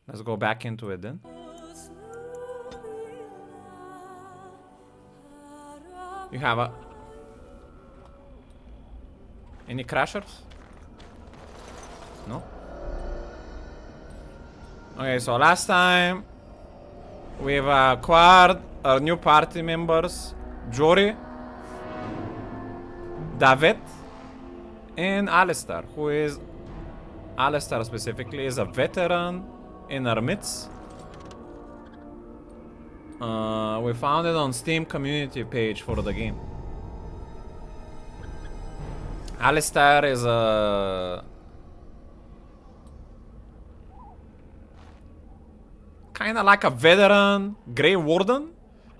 Let's go back into it then. You have a... Any crashers? No? Okay, so last time we've acquired our new party members, Jory, David, and Alistair, who is... Alistair specifically is a veteran in our midst. We found it on Steam community page for the game. Alistair is a... kinda like a veteran Grey Warden.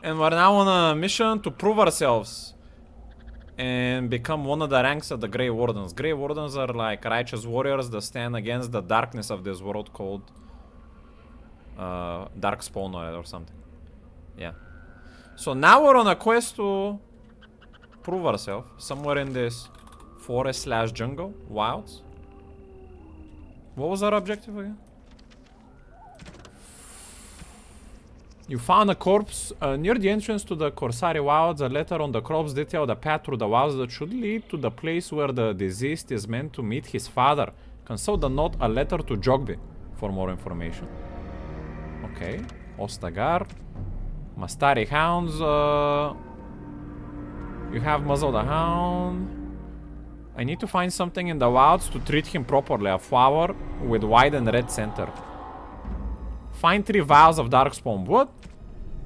And we're now on a mission to prove ourselves and become one of the ranks of the Grey Wardens. Grey Wardens are like righteous warriors that stand against the darkness of this world called Darkspawn or something. Yeah. So now we're on a quest to prove ourselves somewhere in this forest slash jungle, wilds. What was our objective again? You found a corpse near the entrance to the Corsari Wilds. A letter on the corpse detailed a path through the wilds that should lead to the place where the deceased is meant to meet his father. Consult the note, a letter to Jogby, for more information. Okay. Ostagar. Mastari Hounds. You have Muzzle the Hound. I need to find something in the wilds to treat him properly. A flower with white and red center. Find 3 vials of Darkspawn wood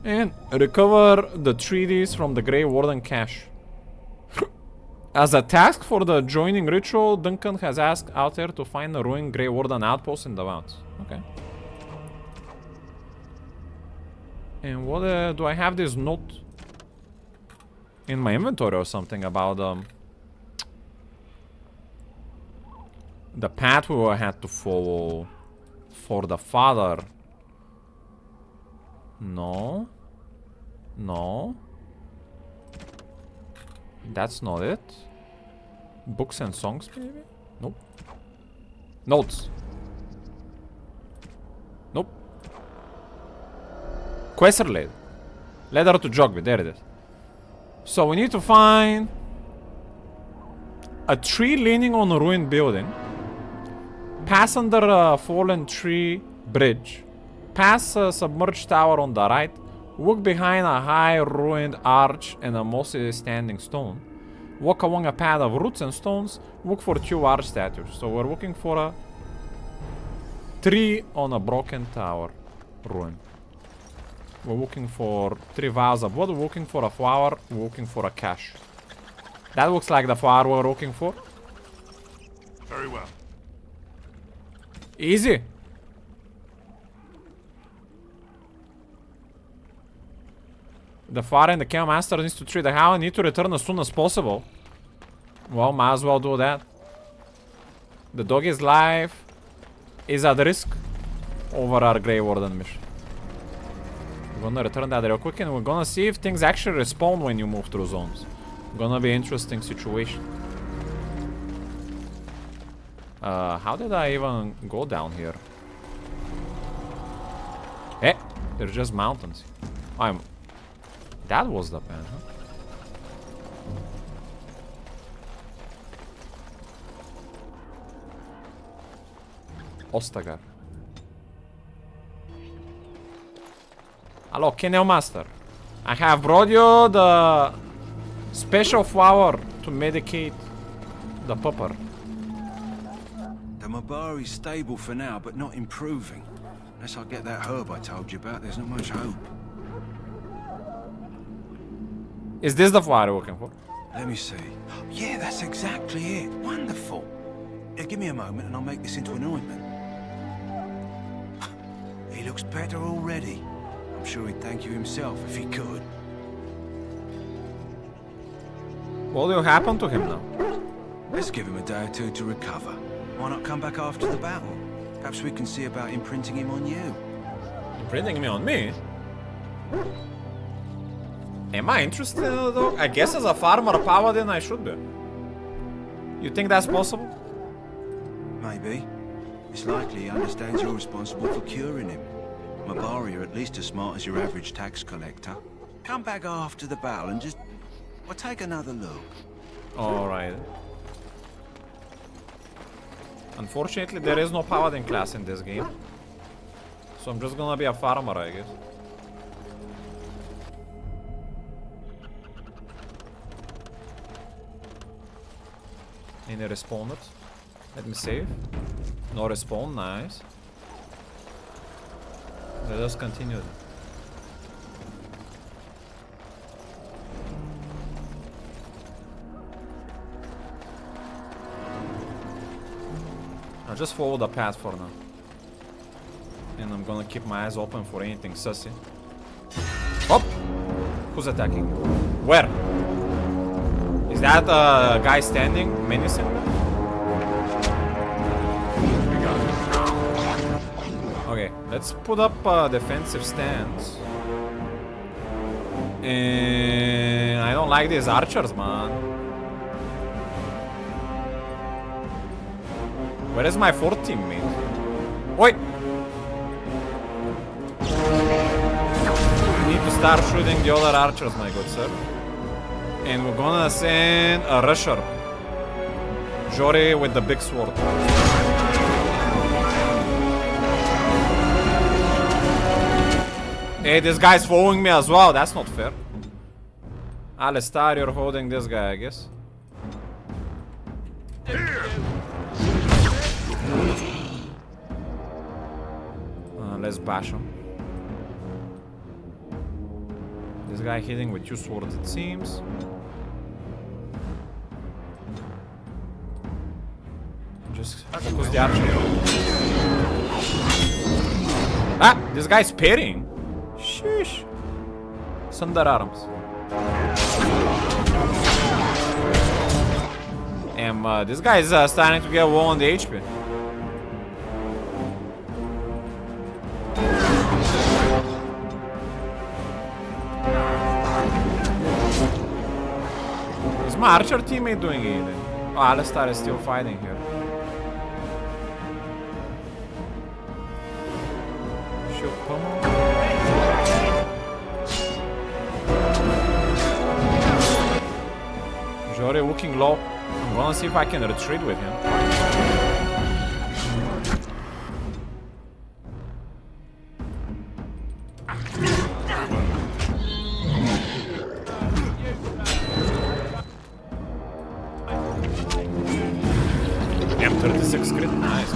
and recover the treaties from the Grey Warden cache. As a task for the joining ritual, Duncan has asked Altair to find a ruined Grey Warden outpost in the wilds. Okay. And what do I have this note in my inventory or something about the path we had to follow for the father? No. No. That's not it. Books and songs, maybe? Nope. Notes. Nope. Quest related. Letter to Jogby. There it is. So we need to find a tree leaning on a ruined building. Pass under a fallen tree bridge. Pass a submerged tower on the right. Walk behind a high ruined arch and a mossy standing stone. Walk along a path of roots and stones. Look for 2 arch statues. So we're looking for a tree on a broken tower ruin. We're looking for 3 vials of wood. We're looking for a flower. We're looking for a cache. That looks like the flower we're looking for. Very well. Easy. The father and the camp master needs to treat the hound and need to return as soon as possible. Well, might as well do that. The doggy's life is at risk over our Grey Warden mission. We're gonna return that real quick and we're gonna see if things actually respawn when you move through zones. Gonna be an interesting situation. How did I even go down here? Eh, they're just mountains. That was the pen, huh? Ostagar. Hello, Kennel Master. I have brought you the special flower to medicate the pupper. The Mabari's stable for now, but not improving. Unless I get that herb I told you about, there's not much hope. Is this the flower you're looking for? Let me see. Yeah, that's exactly it. Wonderful. Yeah, give me a moment and I'll make this into an ointment. He looks better already. I'm sure he'd thank you himself if he could. What will happen to him now? Let's give him a day or 2 to recover. Why not come back after the battle? Perhaps we can see about imprinting him on you. Imprinting me on me? Am I interested in the dog? I guess as a farmer paladin I should be. You think that's possible? Maybe. It's likely he understands you're responsible for curing him. Mabari are at least as smart as your average tax collector. Come back after the battle and just... well, take another look. Alright. Unfortunately, there is no paladin class in this game. So I'm just gonna be a farmer, I guess. Any respawned? Let me save. No respawn, nice. Let us continue then. I'll just follow the path for now. And I'm gonna keep my eyes open for anything sussy. Oh! Who's attacking? Where? Is that a guy standing menacing me? Okay, let's put up a defensive stance. And I don't like these archers, man. Where is my fourth teammate? Wait! I need to start shooting the other archers, my good sir. And we're gonna send a rusher. Jory with the big sword. Hey, this guy's following me as well. That's not fair. Alistar, you're holding this guy, I guess. Let's bash him. This guy hitting with 2 swords, it seems. Just focus the archer. Ah! This guy's parrying! Sheesh! Sundar arms. And this guy is starting to get low on the HP. Is my archer teammate doing anything? Oh, Alistar is still fighting here. Shield pummel. Jory looking low. I'm gonna see if I can retreat with him. M36 crit, nice.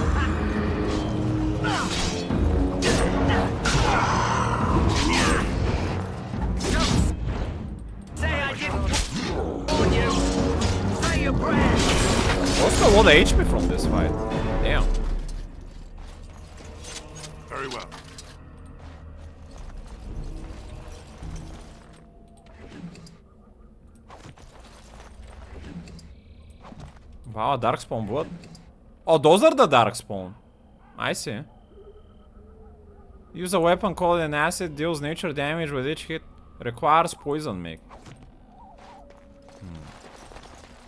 Lost a lot of HP from this fight. Damn. Very well. Wow, Darkspawn blood. Oh, those are the Darkspawn. I see. Use a weapon called an acid, deals nature damage with each hit. Requires poison make.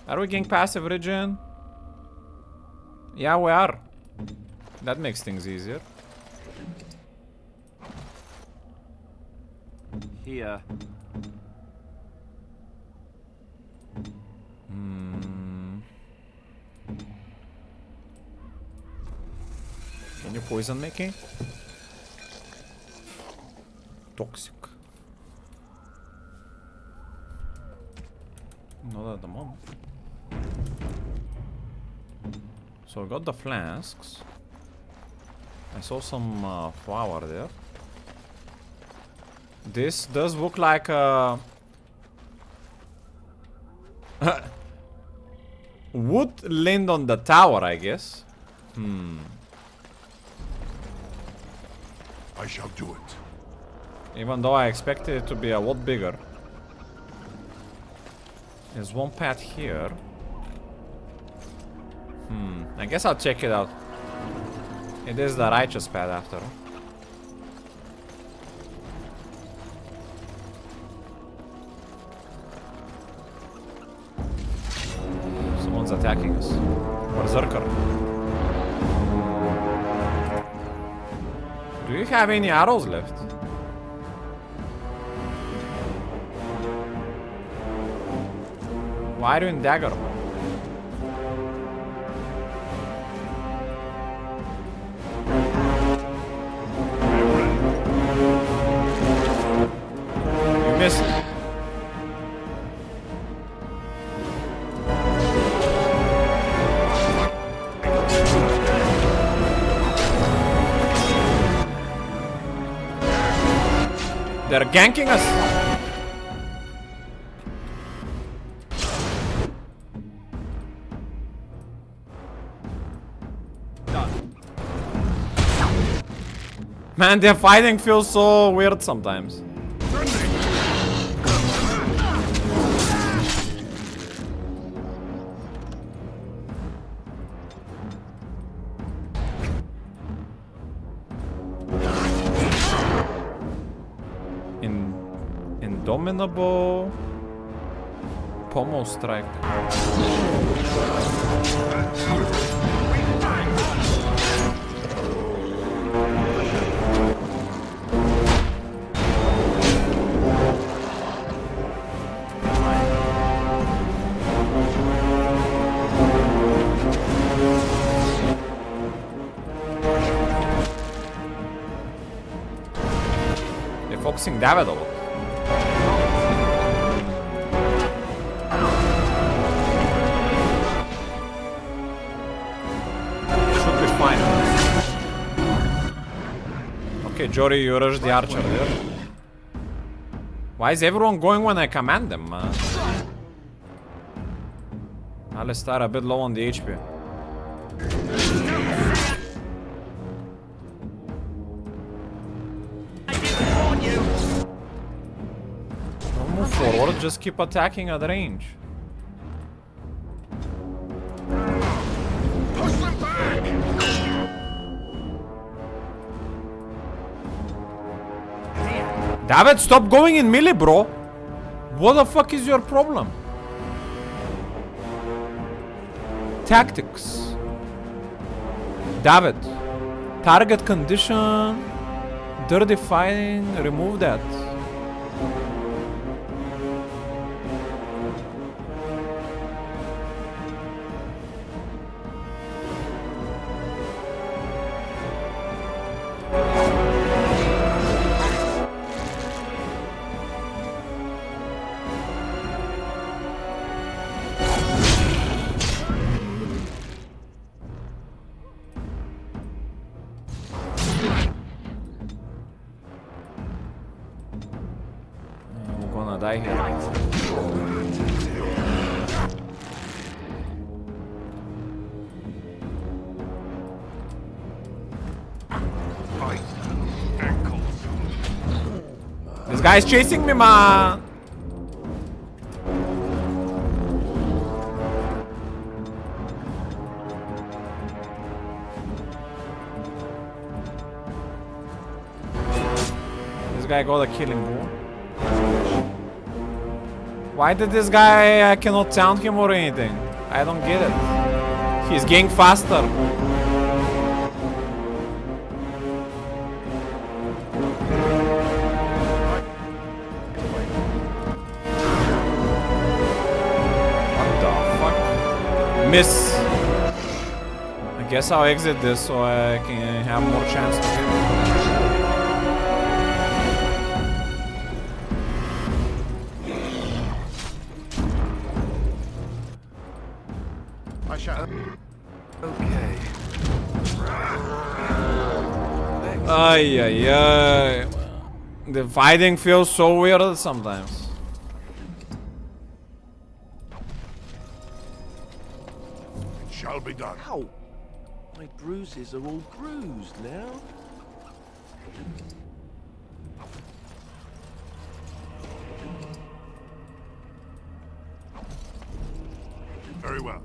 Are we getting passive regen? Yeah, we are. That makes things easier. Here. Can you poison making? Toxic. Not at the moment. So I got the flasks. I saw some flour there. This does look like a would land on the tower, I guess. I shall do it. Even though I expected it to be a lot bigger. There's one path here. I guess I'll check it out. It is the righteous path after all. Someone's attacking us. Berserker. Do you have any arrows left? Why are you in dagger mode? You missed. They're ganking us. Man, their fighting feels so weird sometimes. Indomitable pommel strike. They're focusing David a lot. Should be fine. Okay, Jory, you rushed the archer there. Why is everyone going when I command them? Alistar a bit low on the HP. Don't move forward, just keep attacking at range. Push them back! David, stop going in melee, bro. What the fuck is your problem? Tactics. David. Target condition. Dirty fighting. Remove that. I'm gonna die here. Right. Ankles. This guy's chasing me, man. This guy got a killing blow. Why did this guy, I cannot sound him or anything? I don't get it. He's getting faster. What the fuck? Miss. I guess I'll exit this so I can have more chance to hit. I shall. Okay. Ay, ay, ay. The fighting feels so weird sometimes. It shall be done. Ow! My bruises are all bruised now. Very well.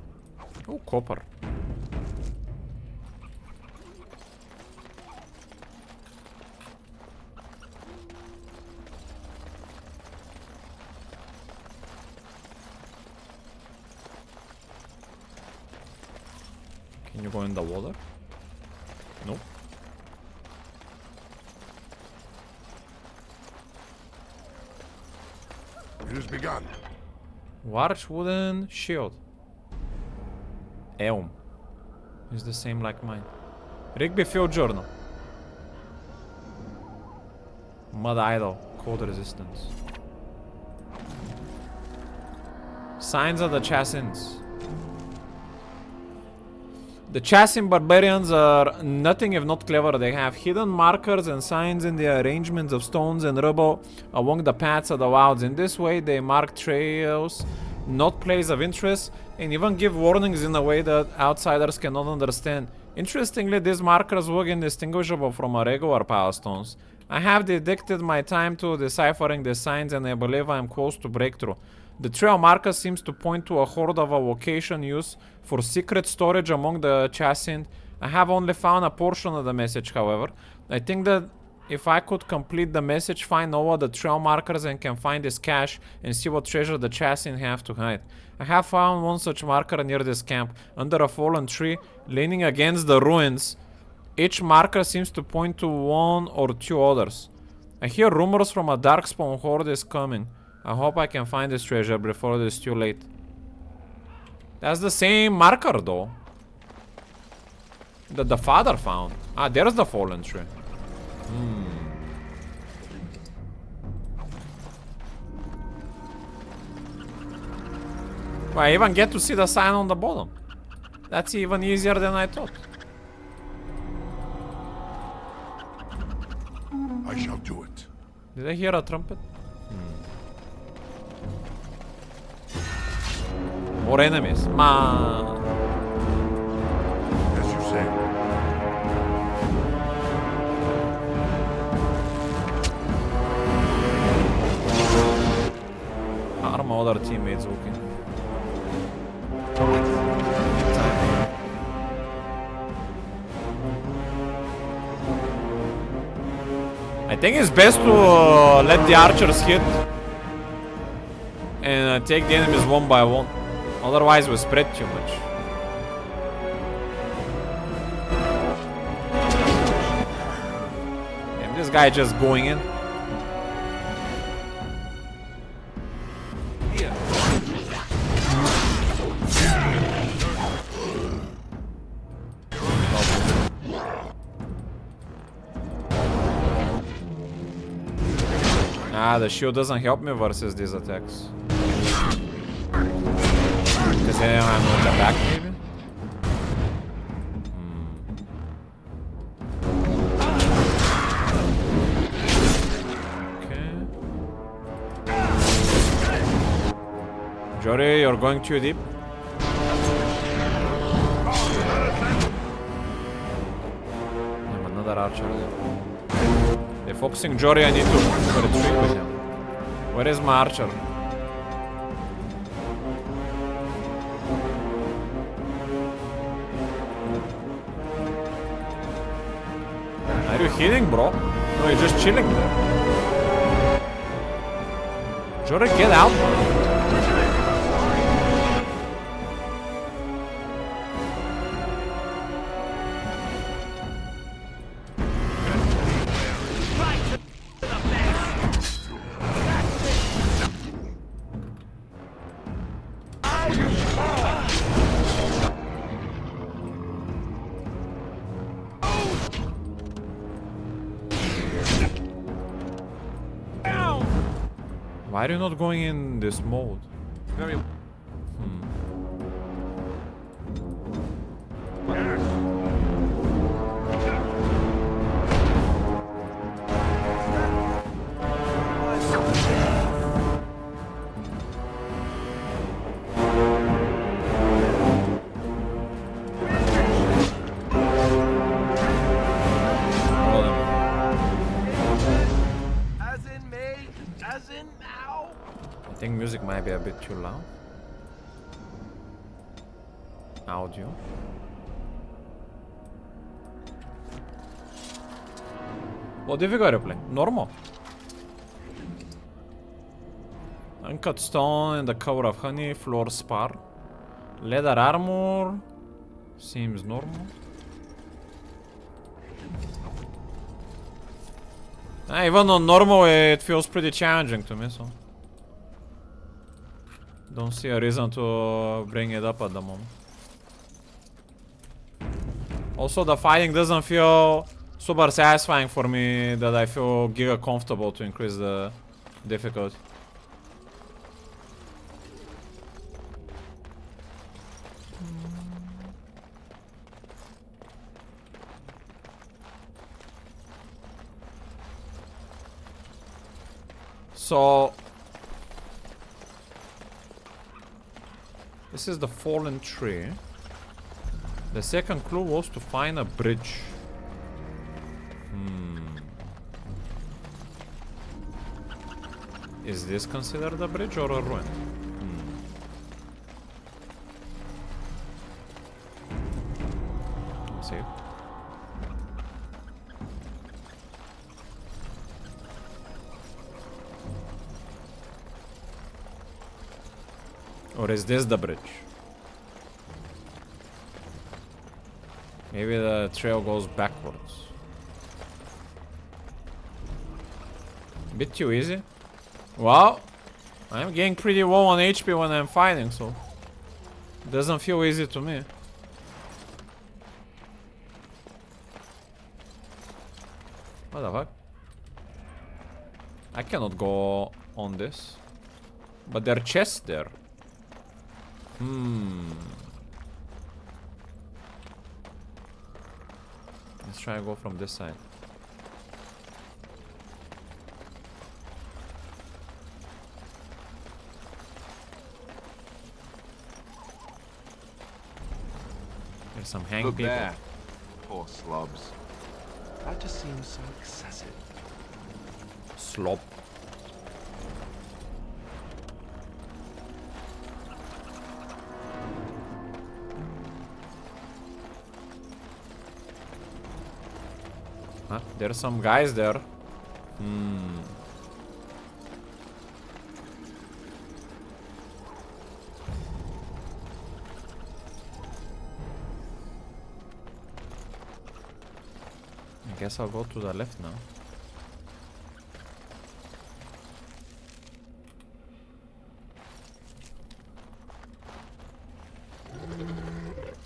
Oh, copper. Can you go in the water? Nope. It has begun. Large wooden shield. Elm. Is the same like mine. Rigby field journal. Mud idol. Cold resistance. Signs of the Chassins. The Chassin barbarians are nothing if not clever. They have hidden markers and signs in the arrangements of stones and rubble along the paths of the wilds. In this way, they mark trails, not places of interest, and even give warnings in a way that outsiders cannot understand. Interestingly, these markers look indistinguishable from a regular pile of stones. I have dedicated my time to deciphering the signs, and I believe I am close to breakthrough. The trail marker seems to point to a hoard of a location used for secret storage among the Chassin. I have only found a portion of the message, however. I think that if I could complete the message, find all of the trail markers and can find this cache and see what treasure the Chassin have to hide. I have found one such marker near this camp, under a fallen tree, leaning against the ruins. Each marker seems to point to one or two others. I hear rumors from a Darkspawn horde is coming. I hope I can find this treasure before it is too late. That's the same marker though. That the father found. Ah, there's the fallen tree. Well, I even get to see the sign on the bottom. That's even easier than I thought. I shall do it. Did I hear a trumpet? More enemies. Man. As you say. Are my other teammates okay? I think it's best to let the archers hit and take the enemies one by one. Otherwise we spread too much. Damn, this guy just going in. Ah, the shield doesn't help me versus these attacks. Because they don't have no attack, maybe? Okay. Jory, you're going too deep. Damn, another archer there. They're focusing Jory, I need to retreat with him. Where is my archer? Are you healing, bro? No, you're just chilling there. Jory, get out, man. Why are you not going in this mode? Very. As in me, as in now. I think music might be a bit too loud. Audio. What difficulty are you playing? Normal. Uncut stone and the cover of honey, floor spar. Leather armor. Seems normal. Even on normal it feels pretty challenging to me, so. Don't see a reason to bring it up at the moment. Also, the fighting doesn't feel super satisfying for me that I feel giga comfortable to increase the difficulty. So this is the fallen tree. The second clue was to find a bridge. Is this considered a bridge or a ruin? See? Or is this the bridge? Maybe the trail goes backwards. Bit too easy. Well, I'm getting pretty low on HP when I'm fighting, so it doesn't feel easy to me. What the fuck? I cannot go on this. But there are chests there. Let's try and go from this side. There's some hang Look people. there. Poor slobs. That just seems so excessive. Slop. Huh? There's some guys there. I guess I'll go to the left now.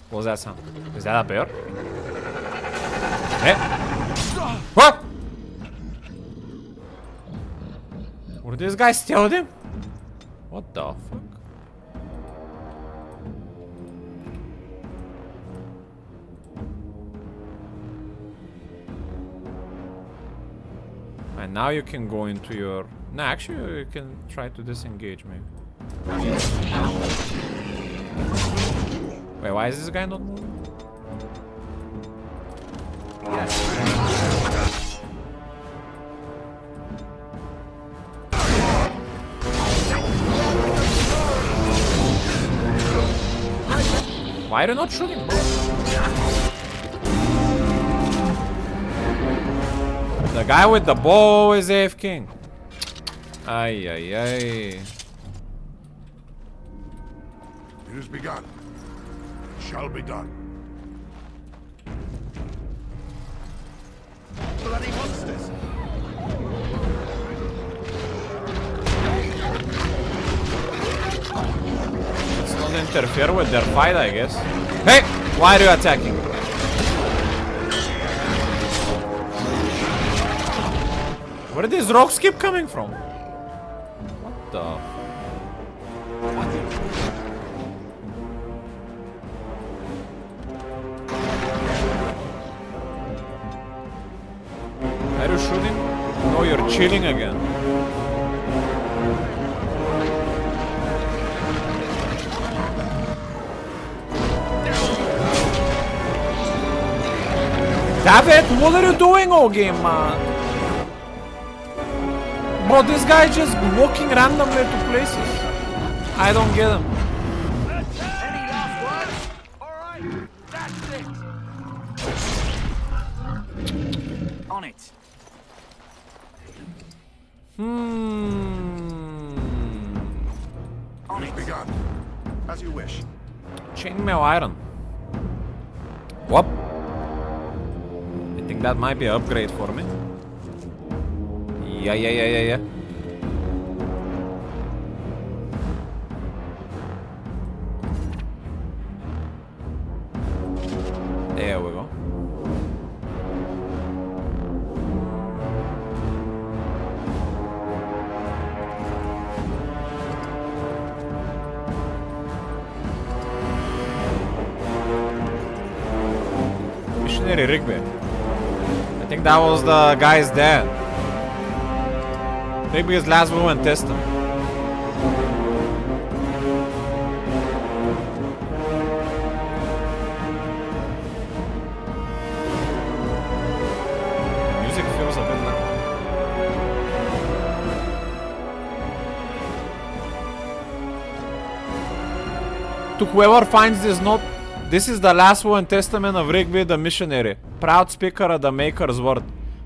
What was that sound? Is that a bear? Hey! What? Were these guys stealing him? What the fuck? And now you can go into your... Nah, actually you can try to disengage maybe. Wait, why is this guy not moving? Why are you not shooting? The guy with the bow is AFK. Ay, ay, ay. It has begun. It shall be done. Bloody monsters! Let's not interfere with their fight, I guess. Hey! Why are you attacking? Where did these rocks keep coming from? What the... Are you shooting? No, you're chilling again. David, what are you doing all game, man? Bro, this guy just walking randomly to places. I don't get him. Any last words? Alright, that's it. On it. On It has it. begun. As you wish. Chainmail iron. Whoop. I think that might be an upgrade for me. Yeah. missionary Rigby. I think that was the guy's dad. Rigby's last will and testament. The music feels a bit loud. To whoever finds this note, this is the last will and testament of Rigby the missionary, proud speaker of the Maker's word.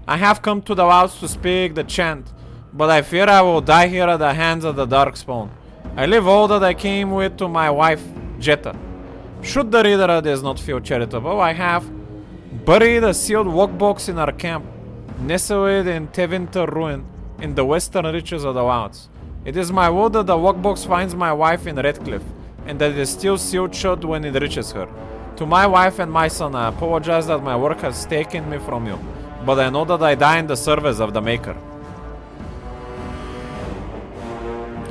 I have come to the wilds to speak the chant, but I fear I will die here at the hands of the Darkspawn. I leave all that I came with to my wife, Jetta. Should the reader of this not feel charitable, I have buried a sealed workbox in our camp, nestled in Tevinter ruin, in the western reaches of the wilds. It is my will that the workbox finds my wife in Redcliffe, and that it is still sealed shut when it reaches her. To my wife and my son, I apologize that my work has taken me from you, but I know that I die in the service of the Maker.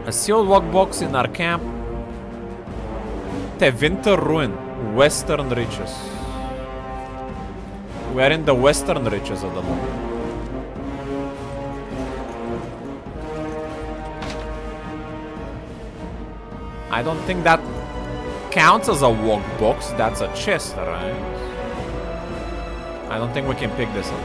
A sealed workbox in our camp, Tevinter ruin, western reaches. We are in the western reaches at the moment. I don't think that counts as a workbox. That's a chest, right? I don't think we can pick this up.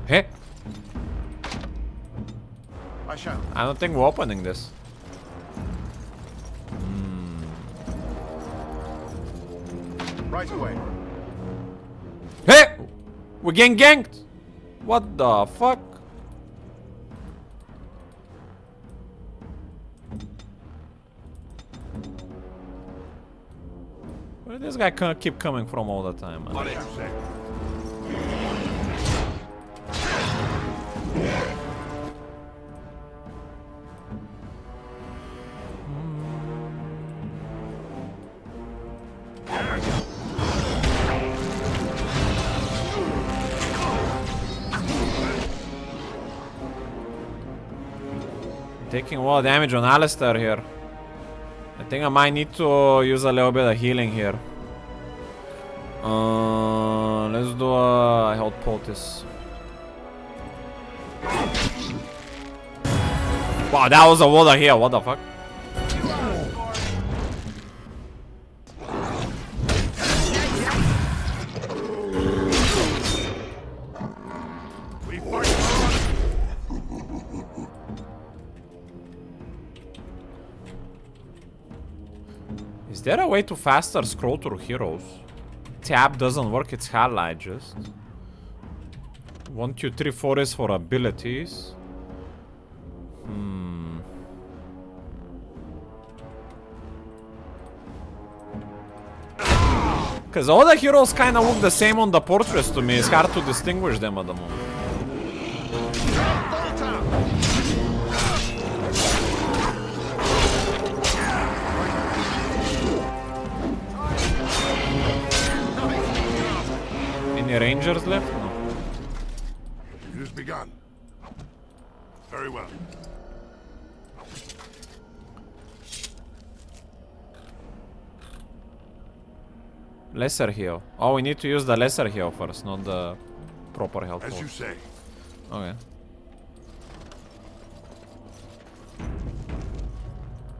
Hey! I shall. I don't think we're opening this. Right away. Hey! We're getting ganked! What the fuck? Where did this guy keep coming from all the time, man? What did you say? Taking a lot of damage on Alistair here. I think I might need to use a little bit of healing here. Let's do a health poultice. Wow, that was a water here. What the fuck? Is there a way to faster scroll through heroes? Tab doesn't work, it's highlight just. 1, 2, 3, 4 is for abilities. Cause all the heroes kinda look the same on the portraits to me, it's hard to distinguish them at the moment. Any rangers left? No. It has begun. Very well. Lesser heal. Oh, we need to use the lesser heal first, not the proper health. As you say. Okay.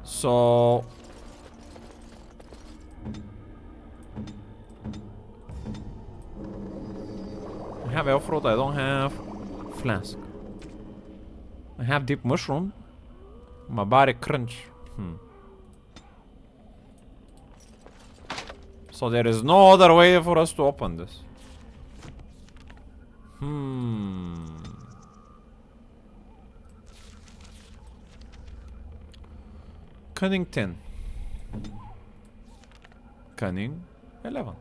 So I have elf fruit, I don't have flask. I have deep mushroom. My body crunch. So there is no other way for us to open this. Cunning 10. Cunning 11.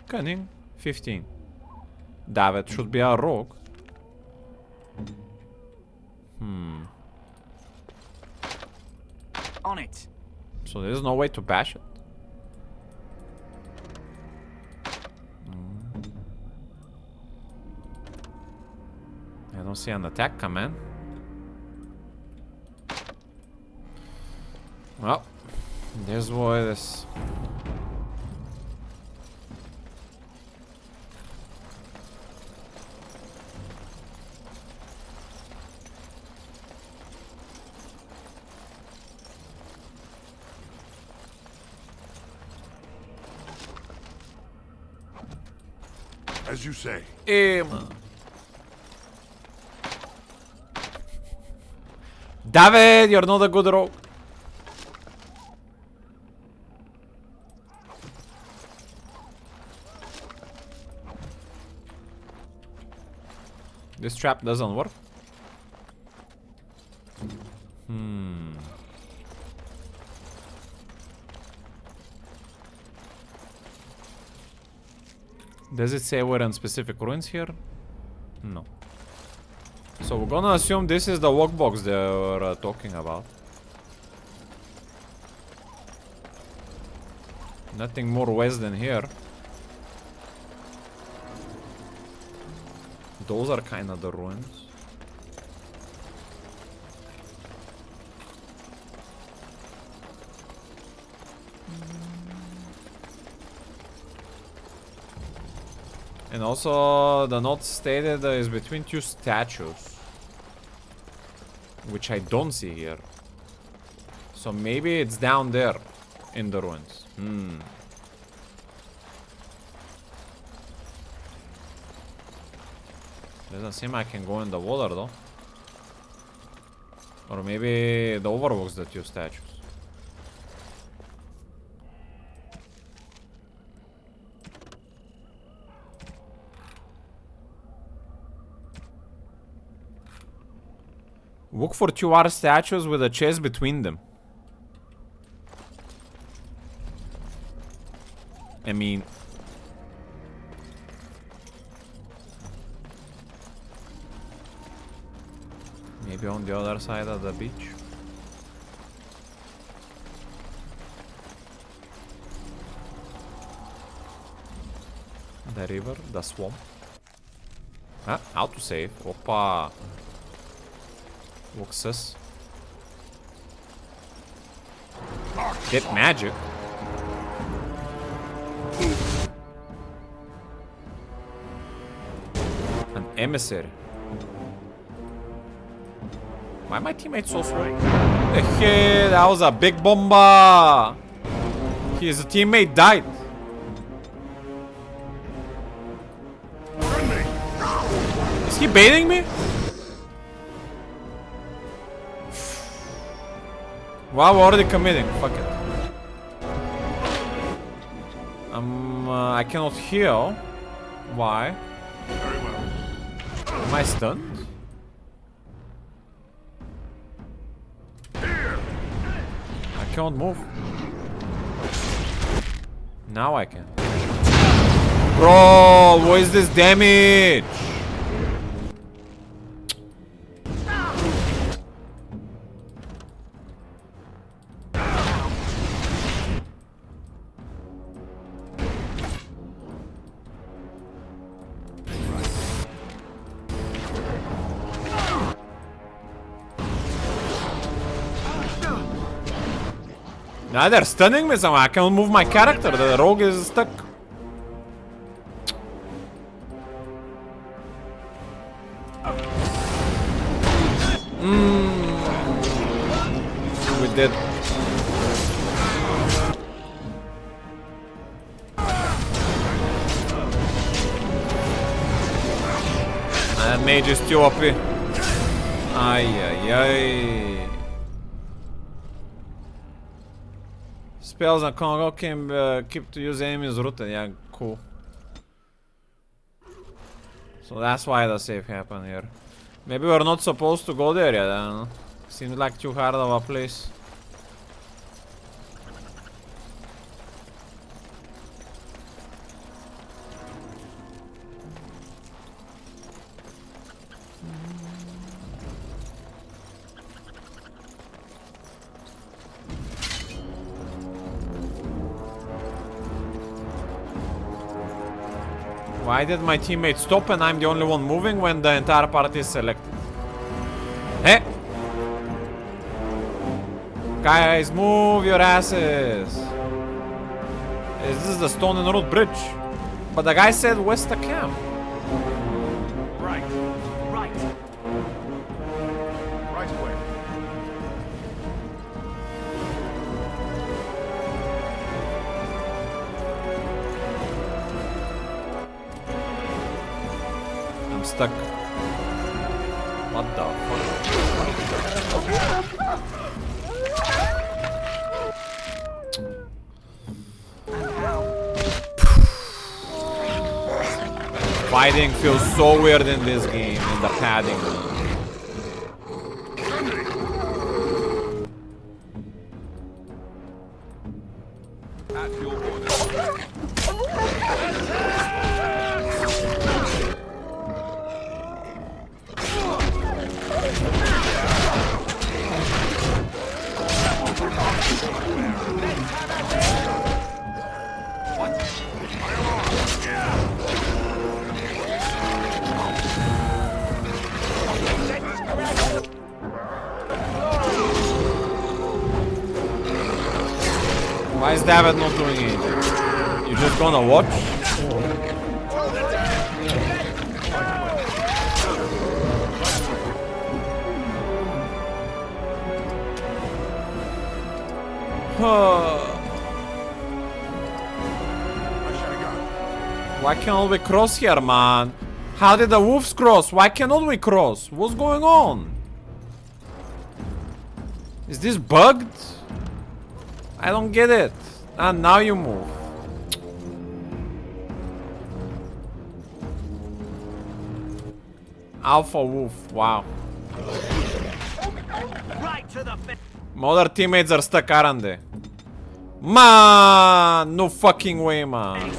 Cunning 15. David should be a rogue. On it. So there's no way to bash it. I don't see an attack command. Well, there's what it is. As you say. David, you're not a good rogue. This trap doesn't work. Does it say we're in specific ruins here? No. So we're gonna assume this is the walkbox they were talking about. Nothing more west than here. Those are kind of the ruins. And also, the note stated is between two statues, which I don't see here. So maybe it's down there in the ruins. Doesn't seem I can go in the water though. Or maybe the overlooks the two statues. Look for two other statues with a chest between them. I mean... maybe on the other side of the beach. The river, the swamp. Ah, how to save? Opa! What's this? Get magic. An emissary. Why are my teammates so slow? Hey, that was a big bomba. His teammate died. Is he baiting me? Wow, we're already committing. Fuck it. I cannot heal. Why? Am I stunned? I can't move. Now I can. Bro, what is this damage? Now they're stunning me somehow. I can't move my character. The rogue is stuck. We did. That mage is too OP. Ay, ay, ay. Spells on Congo can keep to use enemies rooted. Yeah, cool. So that's why the save happened here. Maybe we're not supposed to go there yet. I don't know. Seems like too hard of a place. Why did my teammate stop and I'm the only one moving when the entire party is selected? Hey! Guys, move your asses. This is the Stone and Road Bridge. But the guy said west the camp. Right. Right. Right away. I'm stuck. What the fuck? Fighting feels so weird in this game, in the padding. At your orders. Why is David not doing anything? You just gonna watch? Why cannot we cross here, man? How did the wolves cross? Why cannot we cross? What's going on? Is this bugged? I don't get it. And now you move. Alpha wolf, wow. My other teammates are stuck, aren't they? Man, no fucking way, man.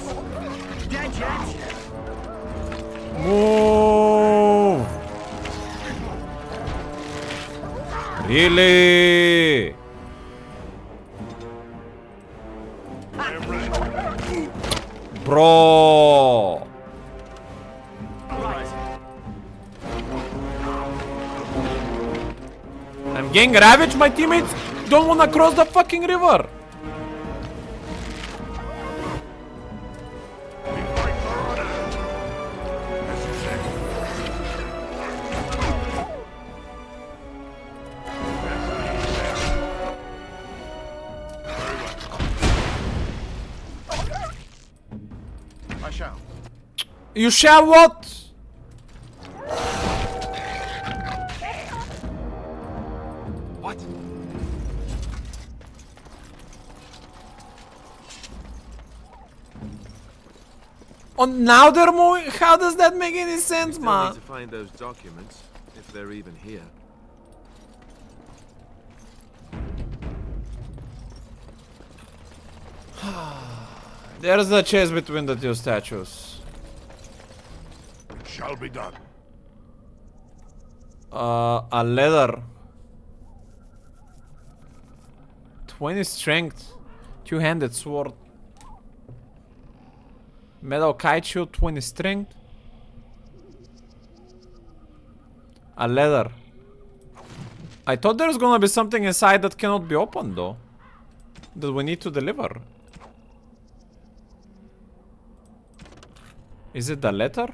Move. Really? Bro. I'm getting ravaged. My teammates don't wanna cross the fucking river. I shall. You shall what? What? Oh, now they're moving? How does that make any sense, Still man? need to find those documents, if they're even here. There's the chase between the two statues. It shall be done. A leather. 20 strength. Two-handed sword. Metal kite shield, 20 strength. A leather. I thought there's gonna be something inside that cannot be opened though. That we need to deliver. Is it the letter?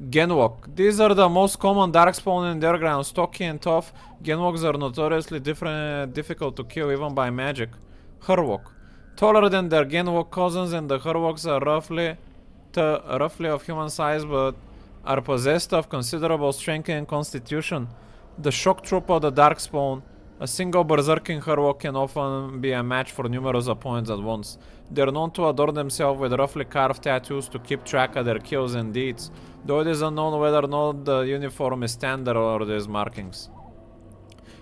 Genwok. These are the most common darkspawn in the underground. Stocky and tough. Genwoks are notoriously difficult to kill even by magic. Hurwok. Taller than their Genwok cousins, and the Hurwoks are roughly of human size, but are possessed of considerable strength and constitution. The shock troop of the darkspawn. A single berserking Hurwok can often be a match for numerous opponents at once. They are known to adorn themselves with roughly carved tattoos to keep track of their kills and deeds, though it is unknown whether or not the uniform is standard or these markings.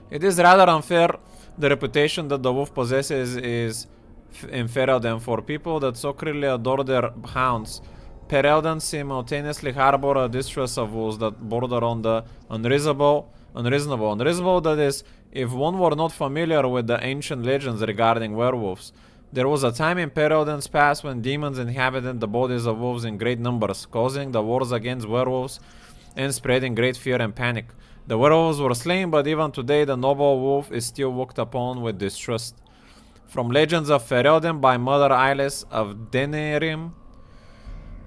It is rather unfair. The reputation that the wolf possesses is inferior than for people that so clearly adore their hounds. Pereldans simultaneously harbor a distrust of wolves that border on the unreasonable, that is, if one were not familiar with the ancient legends regarding werewolves. There was a time in Pereldans past when demons inhabited the bodies of wolves in great numbers, causing the wars against werewolves and spreading great fear and panic. The werewolves were slain, but even today the noble wolf is still looked upon with distrust. From legends of Ferelden by Mother Ailes of Denerim,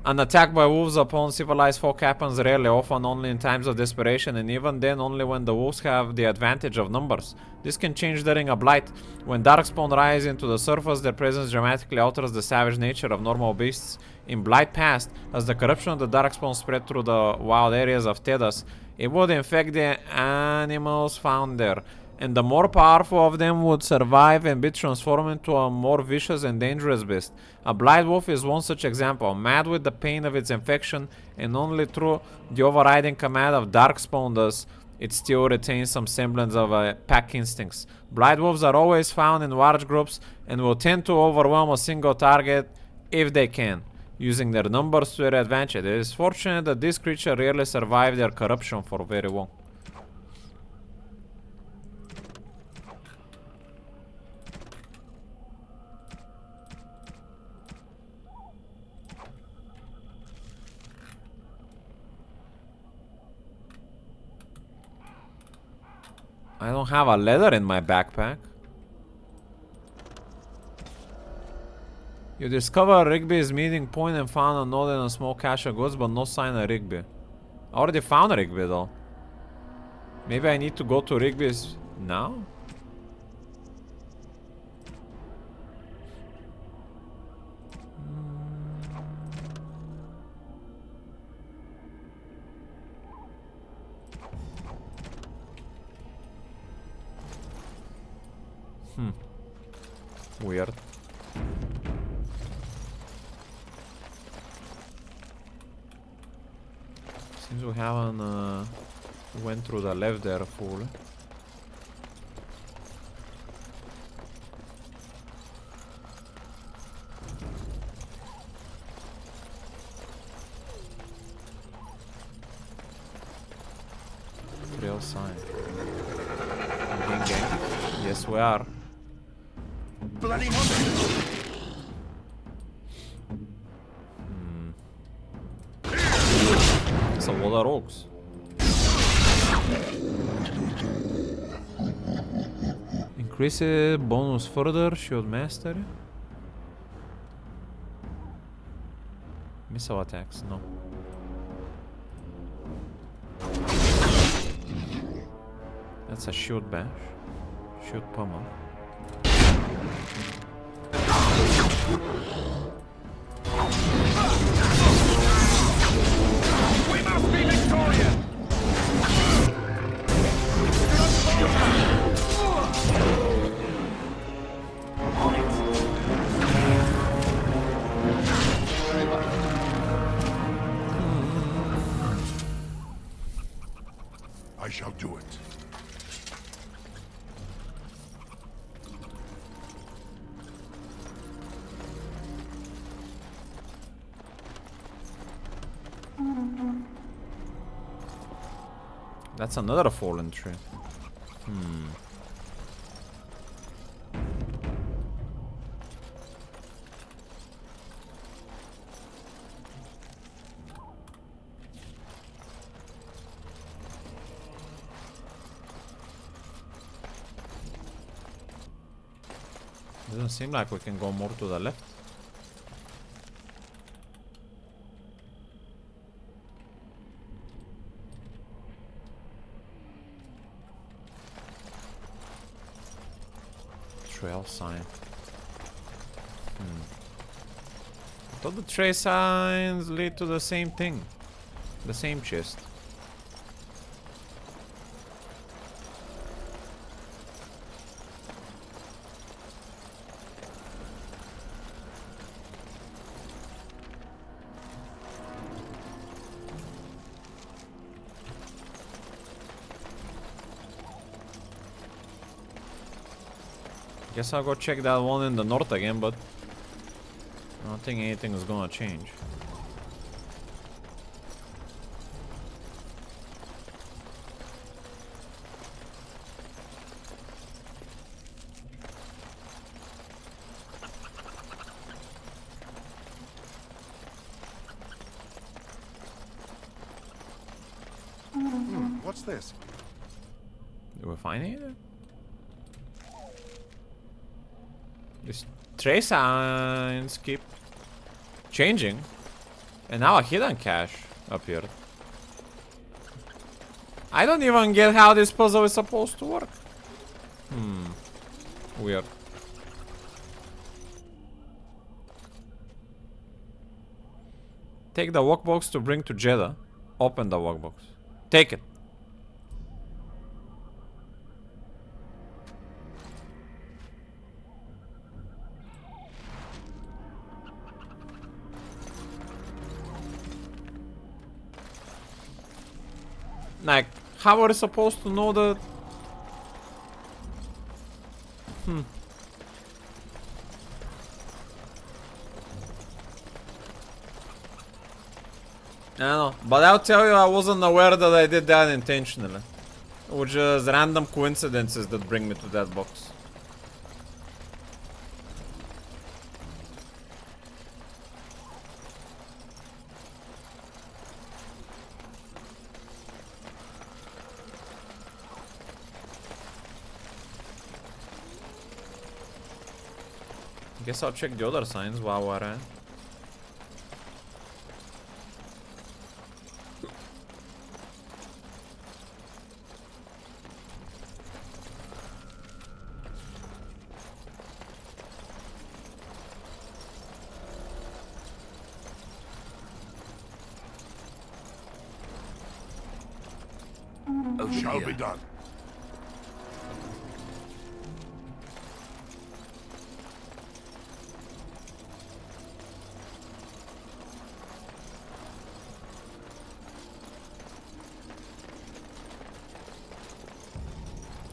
an attack by wolves upon civilized folk happens rarely, often only in times of desperation, and even then only when the wolves have the advantage of numbers. This can change during a blight. When darkspawn rise into the surface, their presence dramatically alters the savage nature of normal beasts. In Blight Past, as the corruption of the darkspawn spread through the wild areas of Tedas, it would infect the animals found there, and the more powerful of them would survive and be transformed into a more vicious and dangerous beast. A Blight Wolf is one such example, mad with the pain of its infection, and only through the overriding command of Darkspawn does it still retains some semblance of pack instincts. Blight Wolves are always found in large groups and will tend to overwhelm a single target if they can, using their numbers to their advantage. It is fortunate that this creature rarely survived their corruption for very long. I don't have a leather in my backpack. You discover Rigby's meeting point and found a note and a small cache of goods, but no sign of Rigby. I already found Rigby though. Maybe I need to go to Rigby's now? Weird. Seems we haven't went through the left there fully. Real sign. Gang. Yes, we are. Bloody monster! That's a lot of rogues. Increases bonus further, shield mastery. Missile attacks, no. That's a shield bash. Shield pummel. We must be victorious! I shall do it. That's another fallen tree. Doesn't seem like we can go more to the left. Trail sign. I thought the trail signs lead to the same thing. The same chest. Guess I'll go check that one in the north again, but I don't think anything is gonna change. What's this? Do we find it? These tray signs keep changing. And now a hidden cache appeared. I don't even get how this puzzle is supposed to work. Weird. Take the workbox to bring to Jeddah. Open the workbox. Take it. Like, how are we supposed to know that? I don't know, but I'll tell you I wasn't aware that I did that intentionally. It was just random coincidences that bring me to that box. Guess I'll check the other signs while we're at. Over Shall here. be done.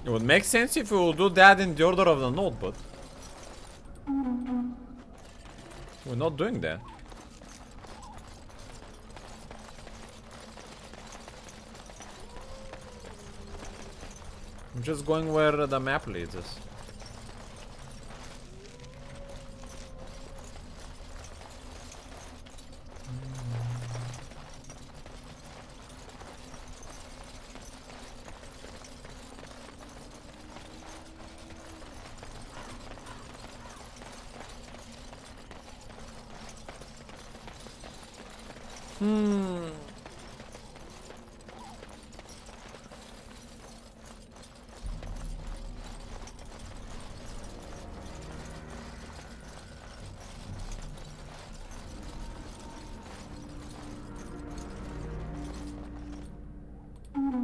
It would make sense if we will do that in the order of the note, but we're not doing that. I'm just going where the map leads us.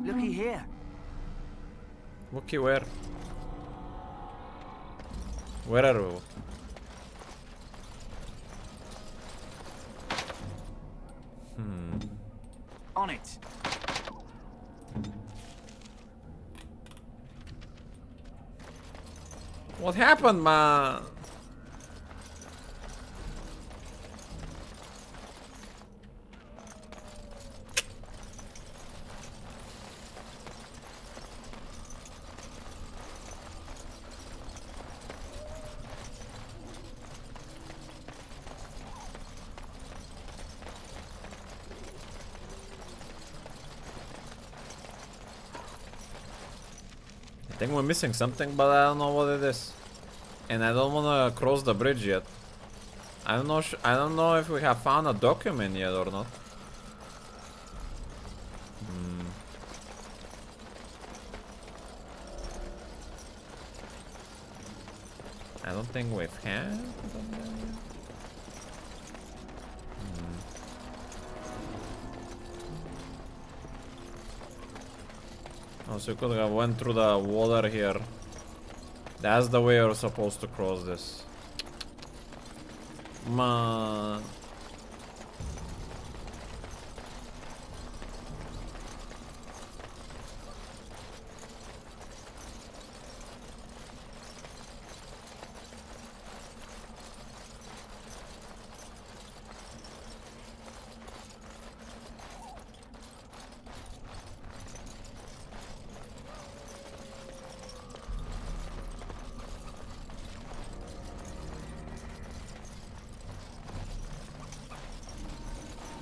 Looky here. Okay, where? Where are we? On it. What happened, man? I think we're missing something, but I don't know what it is. And I don't want to cross the bridge yet. I don't know. I don't know if we have found a document yet or not. I don't think we've had. Oh, so we could have went through the water here. That's the way you're supposed to cross this. Man.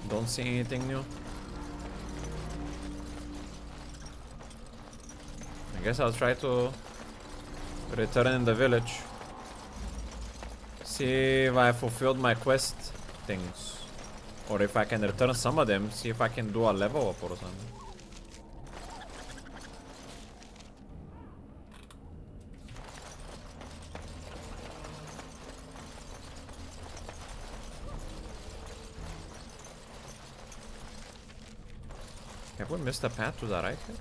Don't see anything new. I guess I'll try to return in the village. See if I fulfilled my quest things. Or if I can return some of them, see if I can do a level up or something. Have we missed a path to the right here?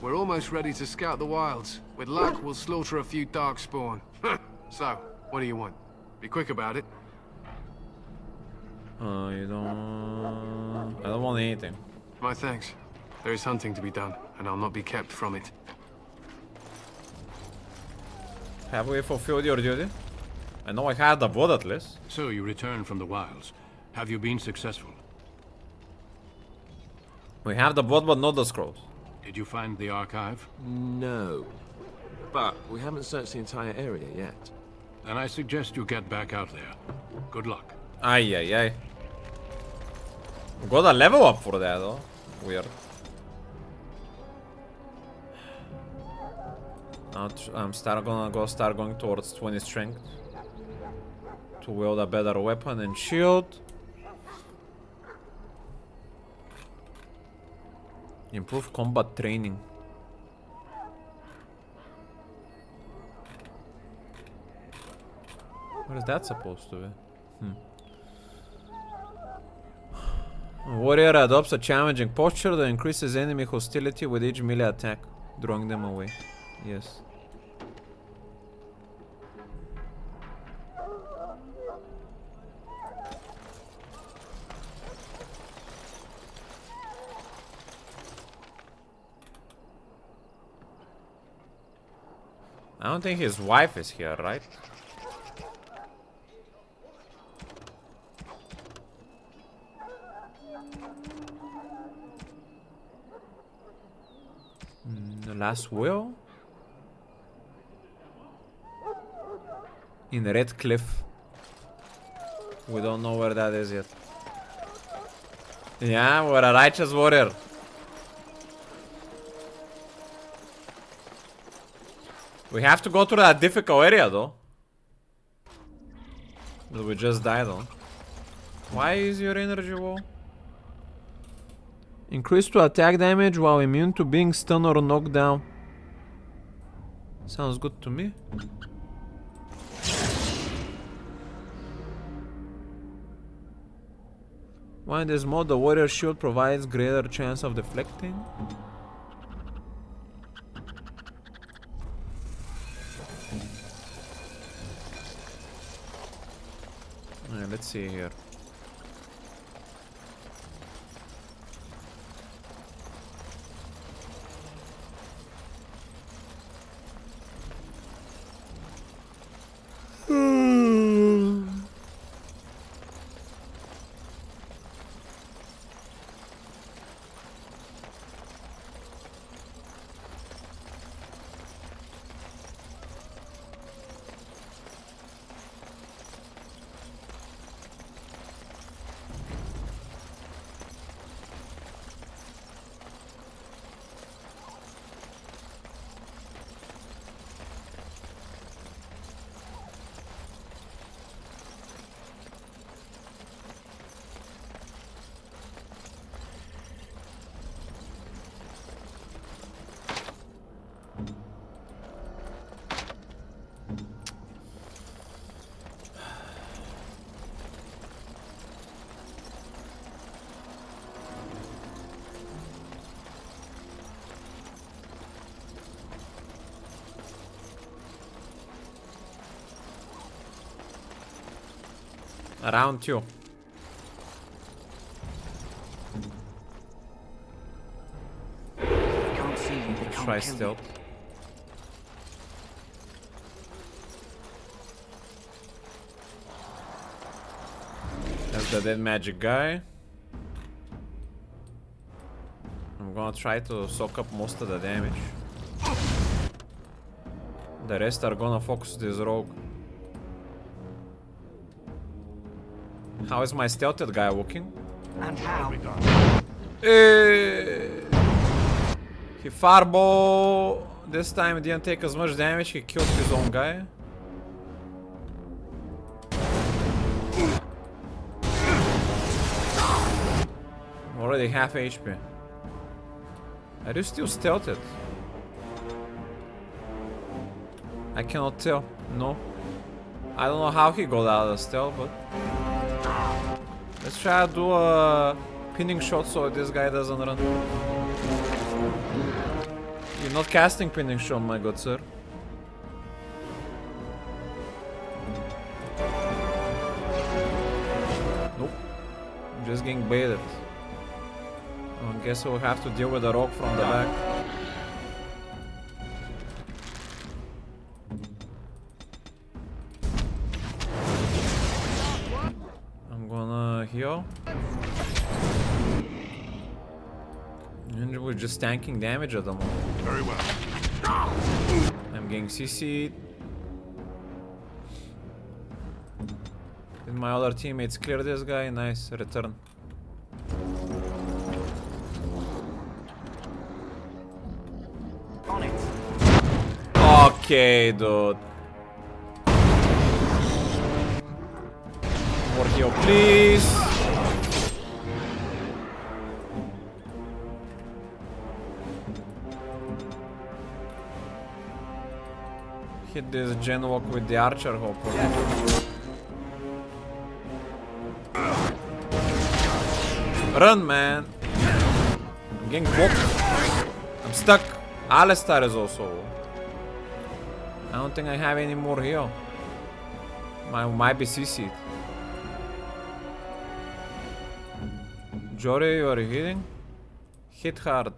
We're almost ready to scout the wilds. With luck, we'll slaughter a few darkspawn. So, what do you want? Be quick about it. You don't... I don't want anything. My thanks. There is hunting to be done, and I'll not be kept from it. Have we fulfilled your duty? I know I had the wood at least. So you returned from the wilds. Have you been successful? We have the wood but not the scrolls. Did you find the archive? No. But we haven't searched the entire area yet. Then I suggest you get back out there. Good luck. Ay, ay, ay. We got a level up for that though. Weird. Now I'm start going towards 20 strength to wield a better weapon and shield. Improve combat training. What is that supposed to be? Warrior adopts a challenging posture that increases enemy hostility with each melee attack, drawing them away. Yes. I don't think his wife is here, right? The last will? In Red Cliff. We don't know where that is yet. Yeah, we're a righteous warrior. We have to go to that difficult area though. That we just died on. Why is your energy low? Increase to attack damage while immune to being stunned or knocked down. Sounds good to me. While in this mode, the warrior shield provides greater chance of deflecting. Let's see here. Around you. They can't see you. They can't Try kill stealth. That's the dead magic guy. I'm gonna try to soak up most of the damage. The rest are gonna focus this rogue. How is my stealthed guy looking? you. And how? He fireball. This time didn't take as much damage. He killed his own guy. Already half HP. Are you still stealthed? I cannot tell. No. I don't know how he got out of stealth, but let's try to do a pinning shot so this guy doesn't run. You're not casting pinning shot, my good sir. Nope. I'm just getting baited. I guess we'll have to deal with the rock from the back. I'm gonna heal. And we're just tanking damage at the moment. Very well. I'm getting CC'd. Did my other teammates clear this guy? Nice, return. On it. Okay, dude. More heal, please. Hit this Genwalk with the archer, hopefully. Run, man. I'm getting booked. I'm stuck. Alistar is also. I don't think I have any more heal. Might be CC'd. Jory, you are hitting? Hit hard.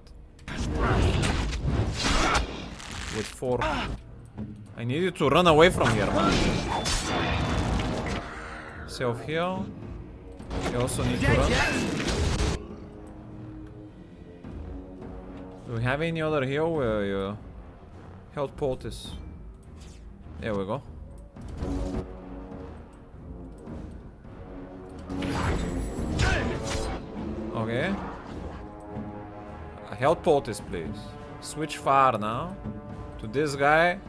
With 4. I need you to run away from here, man. Self heal. You also need to run. Do we have any other heal where you health poultice? There we go. Okay. A health poultice, please. Switch fire now to this guy.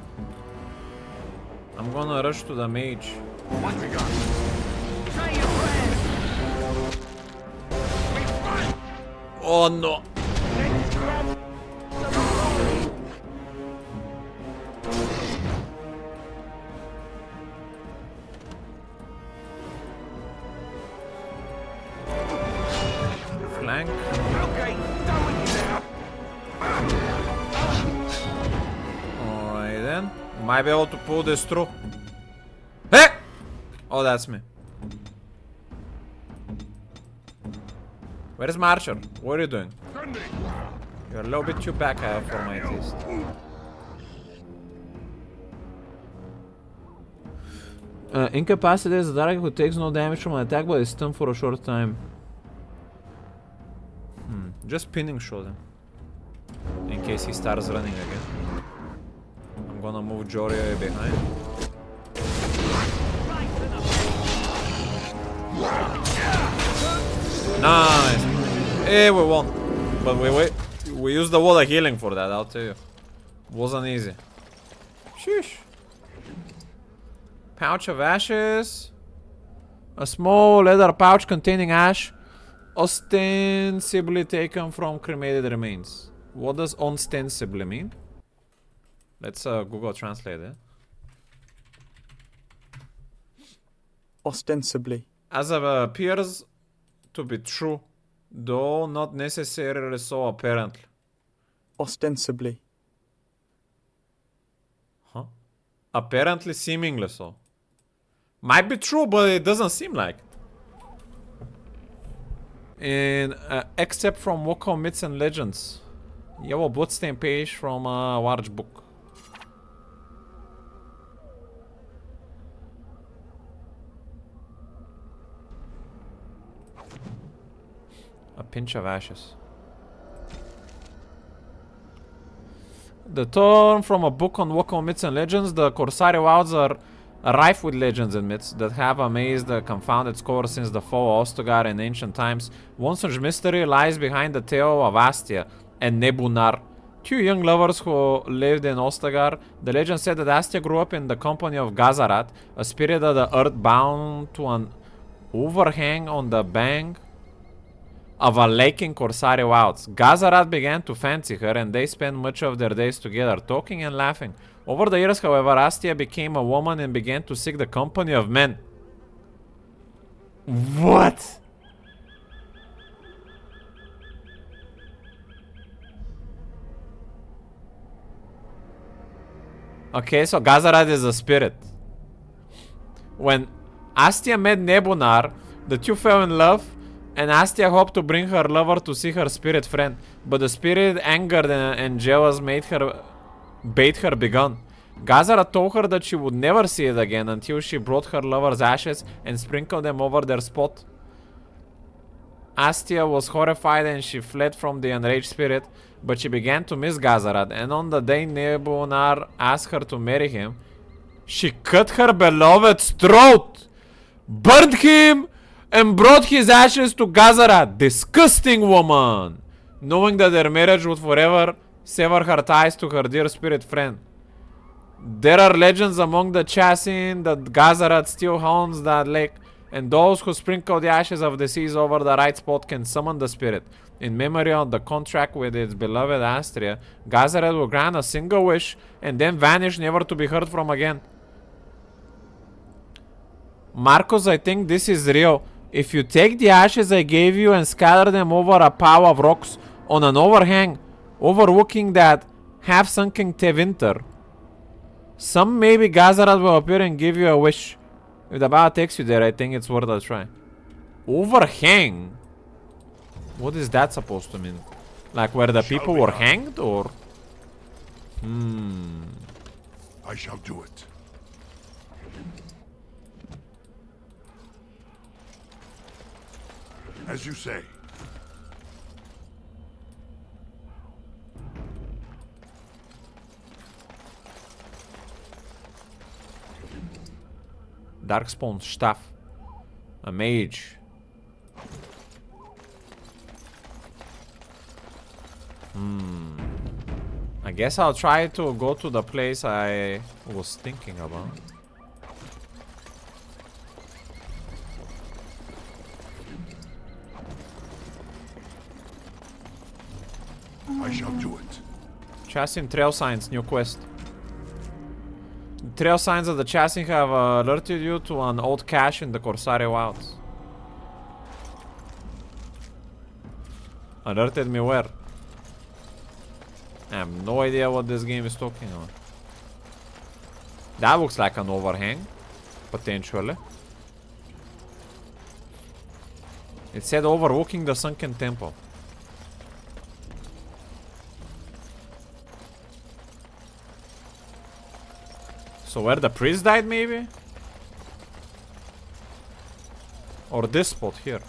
I'm gonna rush to the mage. What we got? Say your prayers. Oh no! Flank. Okay, done with you now. Alright then. Might be able to pull this through. Hey! Oh, that's me. Where's my archer? What are you doing? You're a little bit too back for my taste. Incapacitates the target who takes no damage from an attack but is stunned for a short time. Just pinning shot him. In case he starts running again. I'm gonna move Jory behind. Nice! Hey, we won. But we used the wall of healing for that, I'll tell you. Wasn't easy. Sheesh. Pouch of ashes. A small leather pouch containing ash. Ostensibly taken from cremated remains. What does ostensibly mean? Let's Google Translate it. Ostensibly. As it appears to be true, though not necessarily so apparently. Ostensibly. Huh? Apparently seemingly so. Might be true, but it doesn't seem like. In except from Woko Myths and Legends. Yellow bloodstain page from a large book. A pinch of ashes. The term from a book on Woko Myths and Legends. The Corsari Wilds are rife with legends and myths that have amazed the confounded scholars since the fall of Ostagar in ancient times. One such mystery lies behind the tale of Astia and Nebunar, two young lovers who lived in Ostagar. The legend said that Astia grew up in the company of Gazarat, a spirit of the earth bound to an overhang on the bank of a lake in Corsari Wilds. Gazarat began to fancy her, and they spent much of their days together, talking and laughing. Over the years, however, Astia became a woman and began to seek the company of men. What? Okay, so Gazarat is a spirit. When Astia met Nebunar, the two fell in love, and Astia hoped to bring her lover to see her spirit friend. But the spirit, angered and jealous, bade her begone. Gazarat told her that she would never see it again until she brought her lover's ashes and sprinkled them over their spot. Astia was horrified and she fled from the enraged spirit, but she began to miss Gazarat, and on the day Nebunar asked her to marry him, she cut her beloved's throat, burned him, and brought his ashes to Gazarat. Disgusting woman! Knowing that their marriage would forever sever her ties to her dear spirit friend. There are legends among the Chassin that Gazarat still haunts that lake, and those who sprinkle the ashes of the seas over the right spot can summon the spirit. In memory of the contract with its beloved Astria, Gazarat will grant a single wish and then vanish, never to be heard from again. Marcos, I think this is real. If you take the ashes I gave you and scatter them over a pile of rocks on an overhang overlooking that half-sunken Tevinter, some maybe Gazarat will appear and give you a wish. If the battle takes you there, I think it's worth a try. Overhang? What is that supposed to mean? Like where the people were hanged, or? I shall do it. As you say. Darkspawn staff. A mage. I guess I'll try to go to the place I was thinking about. I shall do it. Chassin trail signs, new quest. Trail signs of the Chassin have alerted you to an old cache in the Corsari Wilds. Alerted me where? I have no idea what this game is talking about. That looks like an overhang, potentially. It said overlooking the sunken temple. So where the priest died, maybe? Or this spot here?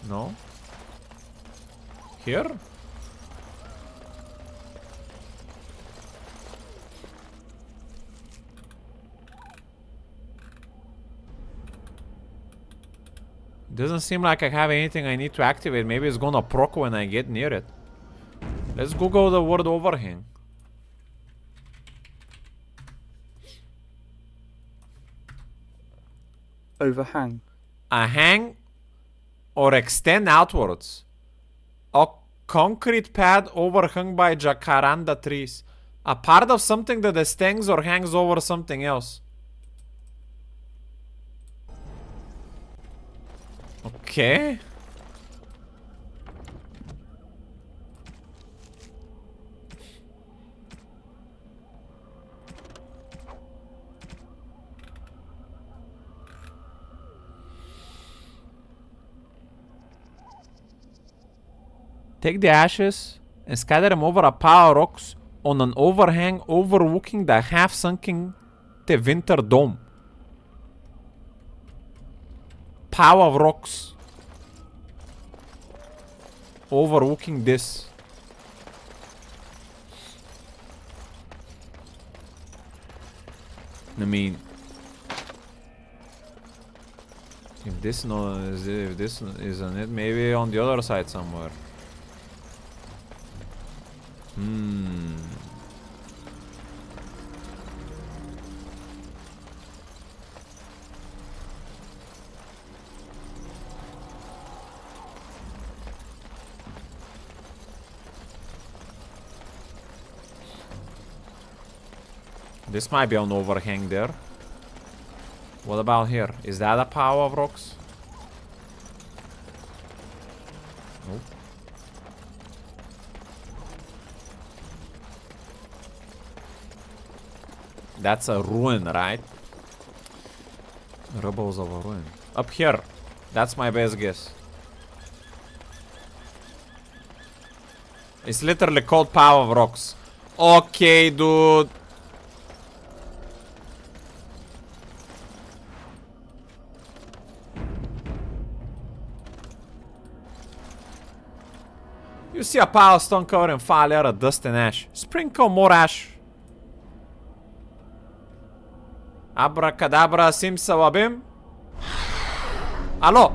No? Here? Doesn't seem like I have anything I need to activate. Maybe it's gonna proc when I get near it. Let's Google the word overhang. Overhang. A hang or extend outwards. A concrete pad overhung by jacaranda trees. A part of something that extends or hangs over something else. Okay. Take the ashes and scatter them over a pile of rocks on an overhang overlooking the half-sunken Winter Dome. Pile of rocks overlooking this. I mean, if this isn't it, maybe on the other side somewhere. This might be an overhang there. What about here? Is that a pile of rocks? Nope. That's a ruin, right? Rubbles of a ruin. Up here. That's my best guess. It's literally called pile of rocks. Okay, dude. You see a pile of stone covered in foul layer of dust and ash. Sprinkle more ash. Abracadabra simsalabim. Hello.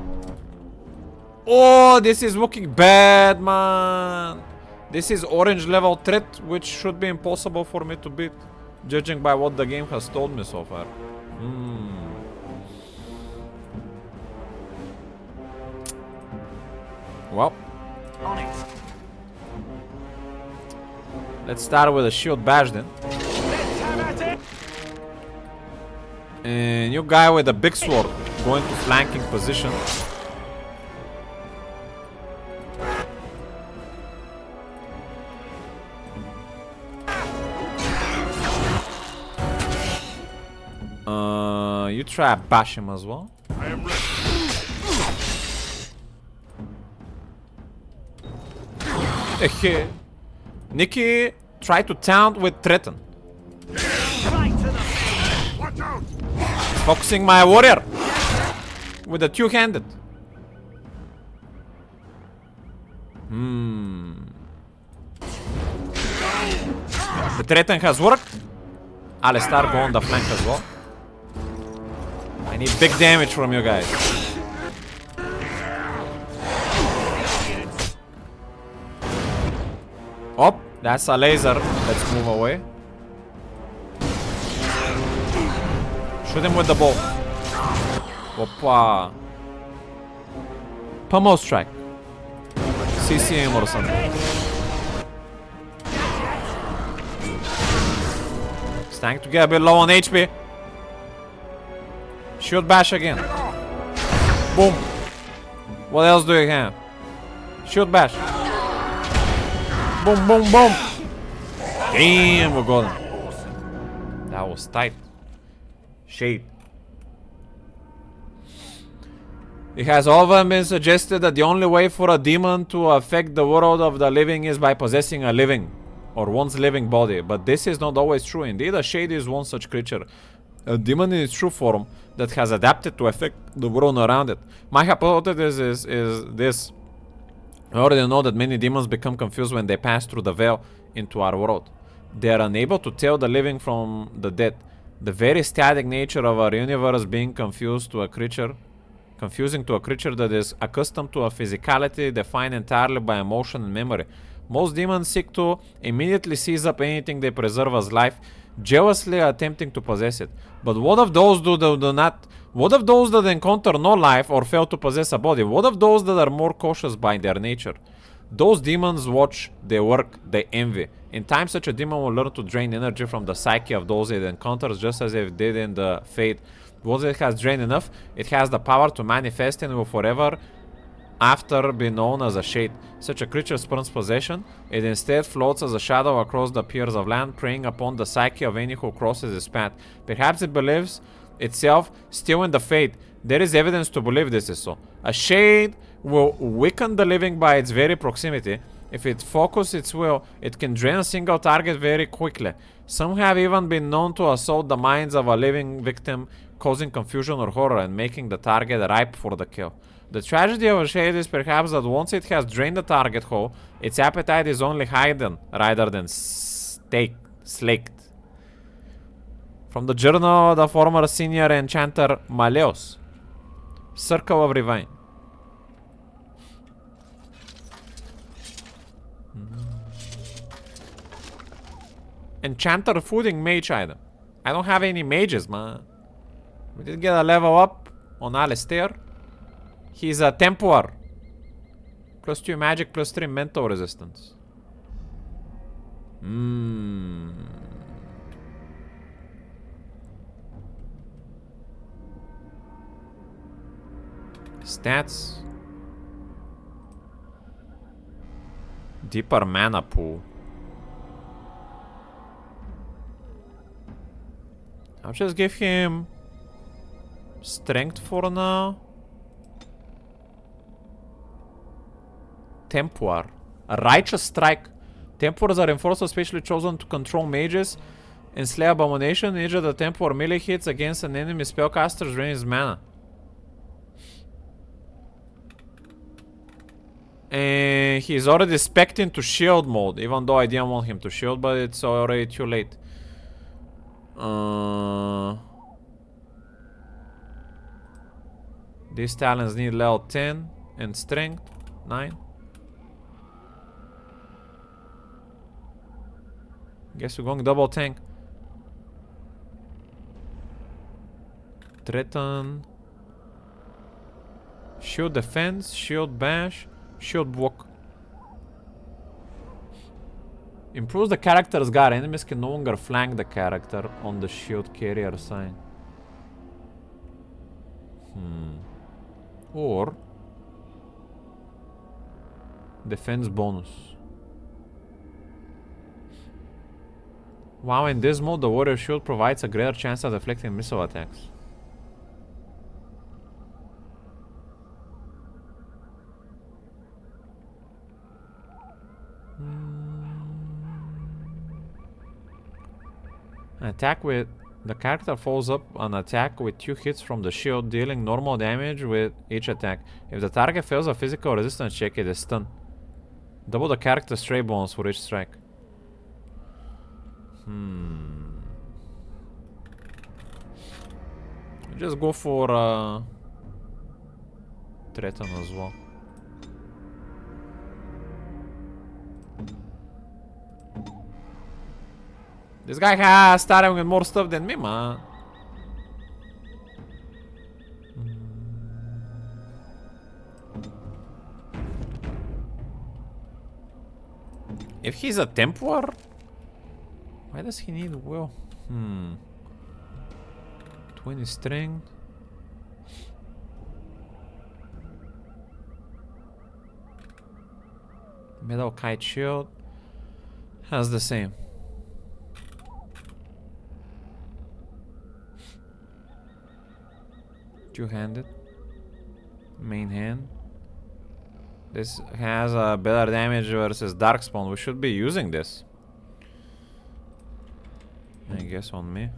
Oh, this is looking bad, man. This is orange level threat, which should be impossible for me to beat, judging by what the game has told me so far. Well. Let's start with a shield bash then. And you guy with a big sword going to flanking position. You try bash him as well. I am ready. Nikki, try to taunt with threaten. Watch out! Focusing my warrior with a two-handed. The threaten has worked. Alistar go on the flank as well. I need big damage from you guys. Oh, that's a laser. Let's move away. Shoot him with the bow. Opa. Pummel strike. CC him or something. Starting to get a bit low on HP. Shield bash again. Boom. What else do you have? Shield bash. Boom, boom, boom. Damn, we got him. That was tight. Shade. It has often been suggested that the only way for a demon to affect the world of the living is by possessing a living or one's living body, but this is not always true. Indeed, a shade is one such creature, a demon in its true form that has adapted to affect the world around it. My hypothesis is this. I already know that many demons become confused when they pass through the veil into our world. They are unable to tell the living from the dead. The very static nature of our universe being confusing to a creature that is accustomed to a physicality defined entirely by emotion and memory. Most demons seek to immediately seize up anything they preserve as life, jealously attempting to possess it. But what of those do not? What of those that encounter no life or fail to possess a body? What of those that are more cautious by their nature? Those demons watch, they work, they envy. In time, such a demon will learn to drain energy from the psyche of those it encounters, just as it did in the Fate. Once it has drained enough, it has the power to manifest and will forever after be known as a shade. Such a creature spurns possession. It instead floats as a shadow across the piers of land, preying upon the psyche of any who crosses its path. Perhaps it believes itself still in the Fate. There is evidence to believe this is so. A shade will weaken the living by its very proximity. If it focuses its will, it can drain a single target very quickly. Some have even been known to assault the minds of a living victim, causing confusion or horror and making the target ripe for the kill. The tragedy of a shade is perhaps that once it has drained the target whole, its appetite is only hidden rather than slaked. From the journal of the former senior enchanter Maleos. Circle of Ravine. Enchanter fooding mage item. I don't have any mages, man. We did get a level up on Alistair. He's a Templar. +2 magic, +3 mental resistance. Stats. Deeper mana pool. I'll just give him strength for now. Templar. A righteous strike. Templars are enforcers specially chosen to control mages and slay abomination. Each of the Templar melee hits against an enemy spellcaster drains mana. And he's already spec'd into shield mode, even though I didn't want him to shield, but it's already too late. These talents need level 10 and strength 9. Guess we're going double tank. Threaten. Shield defense, shield bash, shield block. Improves the character's guard. Enemies can no longer flank the character on the shield carrier sign. Or defense bonus. Wow, in this mode the warrior shield provides a greater chance of deflecting missile attacks. Attack with the character follows up an attack with 2 hits from the shield, dealing normal damage with each attack. If the target fails a physical resistance check, it is stunned. Double the character's stray bonus for each strike. Just go for threaten as well. This guy has started with more stuff than me, man. If he's a Templar, why does he need will? 20 strength. Metal kite shield has the same. Two-handed. Main hand. This has a better damage versus Darkspawn. We should be using this. I guess on me.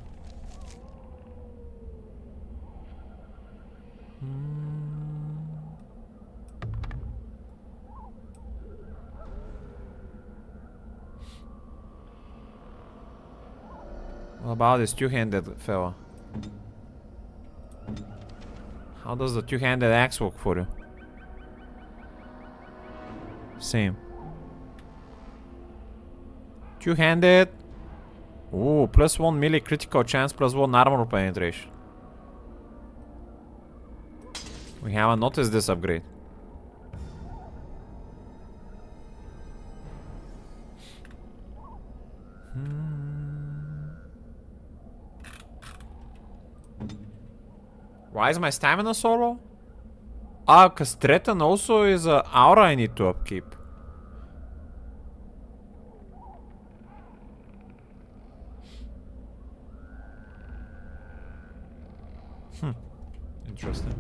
What about this two-handed fella? How does the two-handed axe work for you? Same. Two-handed. Ooh, +1 melee critical chance, +1 armor penetration. We haven't noticed this upgrade. Why is my stamina so low? Ah, because threaten also is an aura I need to upkeep. Interesting.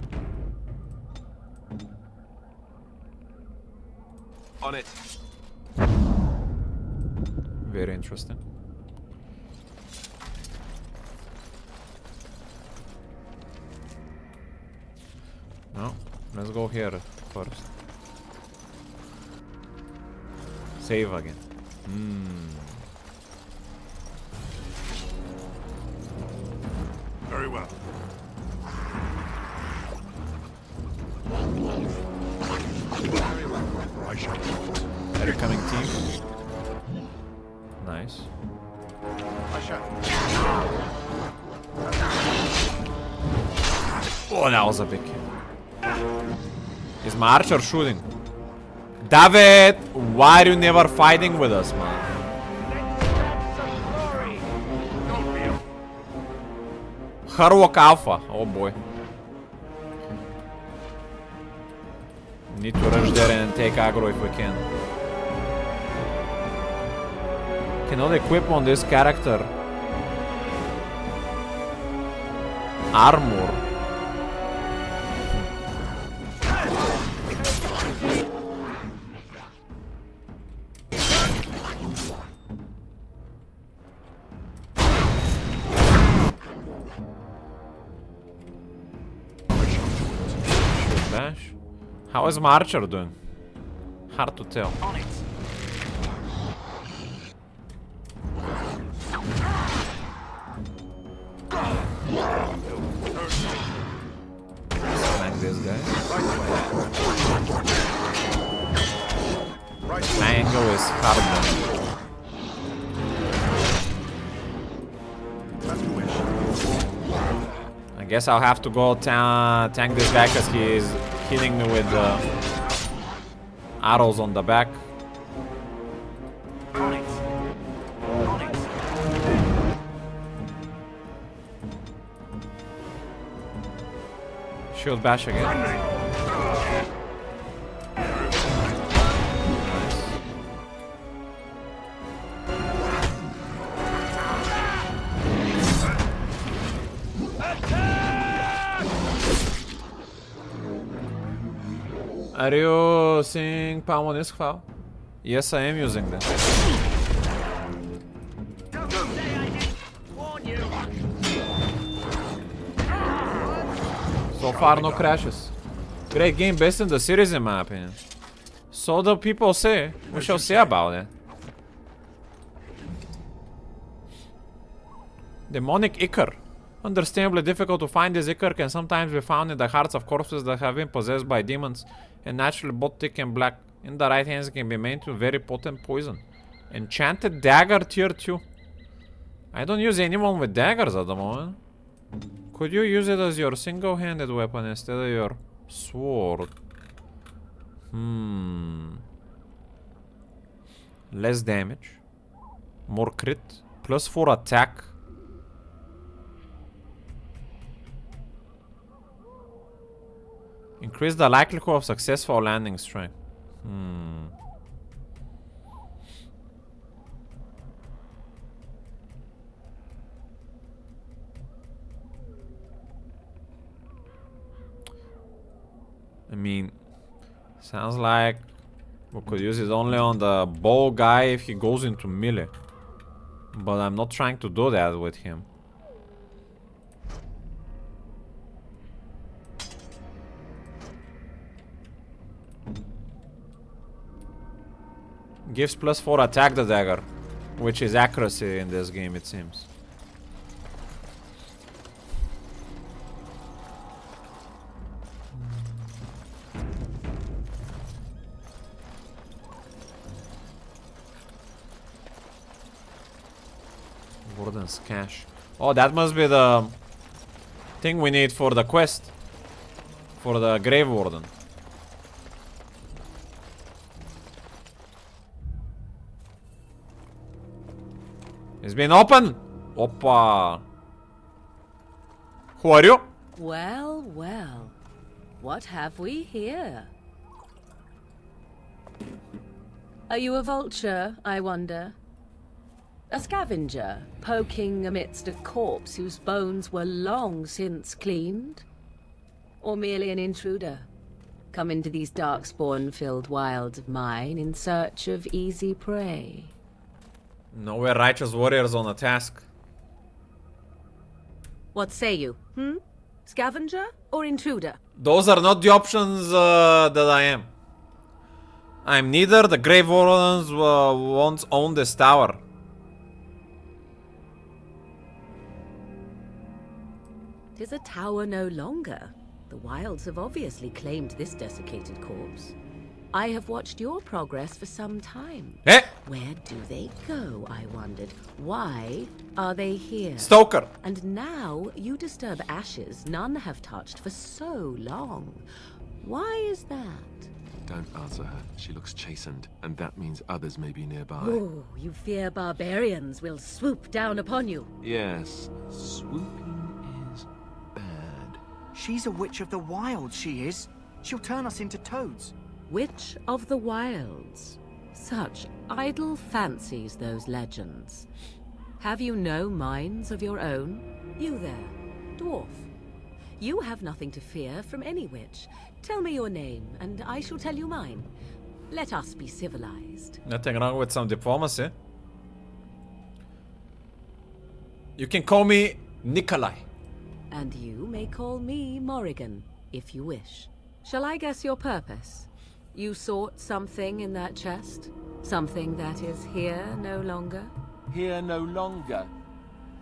On it. Very interesting. No, let's go here first. Save again. Very well. I shall do it. Are you coming, team? Nice. I shall. Oh, that was a big hit. Is my archer shooting? David, why are you never fighting with us, man? Harwok Alpha. Oh boy. Need to rush there and take aggro if we can. Cannot equip on this character armor. Bash. How is my archer doing? Hard to tell. Smack this guy. Mango is hard. I guess I'll have to go tank this guy because he is hitting me with arrows on the back. Shield bash again. Nice. Are you using Palm on this file? Yes, I am using that. So far, no crashes. Great game, best in the series, in my opinion. So the people say. We shall see about it. Demonic Ichor. Understandably difficult to find, this Ichor can sometimes be found in the hearts of corpses that have been possessed by demons, and naturally both thick and black. In the right hands, it can be made to very potent poison. Enchanted Dagger tier 2. I don't use anyone with daggers at the moment. Could you use it as your single-handed weapon instead of your sword? Less damage. More crit. +4 attack. Increase the likelihood of successful landing strength. I mean, sounds like we could use it only on the bow guy if he goes into melee. But I'm not trying to do that with him. Gives +4 attack the dagger, which is accuracy in this game, it seems. Warden's cache. Oh, that must be the thing we need for the quest. For the Grave Warden. It's been open! Oppa! Who are you? Well, well. What have we here? Are you a vulture, I wonder? A scavenger, poking amidst a corpse whose bones were long since cleaned? Or merely an intruder, come into these darkspawn-filled wilds of mine in search of easy prey? No, we're righteous warriors on a task. What say you? Scavenger or intruder? Those are not the options that I am. I'm neither. The Grey Wardens once owned this tower. Tis a tower no longer. The wilds have obviously claimed this desiccated corpse. I have watched your progress for some time. Eh? Where do they go, I wondered? Why are they here? Stoker. And now you disturb ashes none have touched for so long. Why is that? Don't answer her. She looks chastened, and that means others may be nearby. Oh, you fear barbarians will swoop down upon you. Yes, swooping is bad. She's a witch of the wilds, she is. She'll turn us into toads. Witch of the Wilds. Such idle fancies, those legends. Have you no minds of your own? You there, dwarf. You have nothing to fear from any witch. Tell me your name, and I shall tell you mine. Let us be civilized. Nothing wrong with some diplomacy. You can call me Nikolai. And you may call me Morrigan, if you wish. Shall I guess your purpose? You sought something in that chest? Something that is here no longer? Here no longer.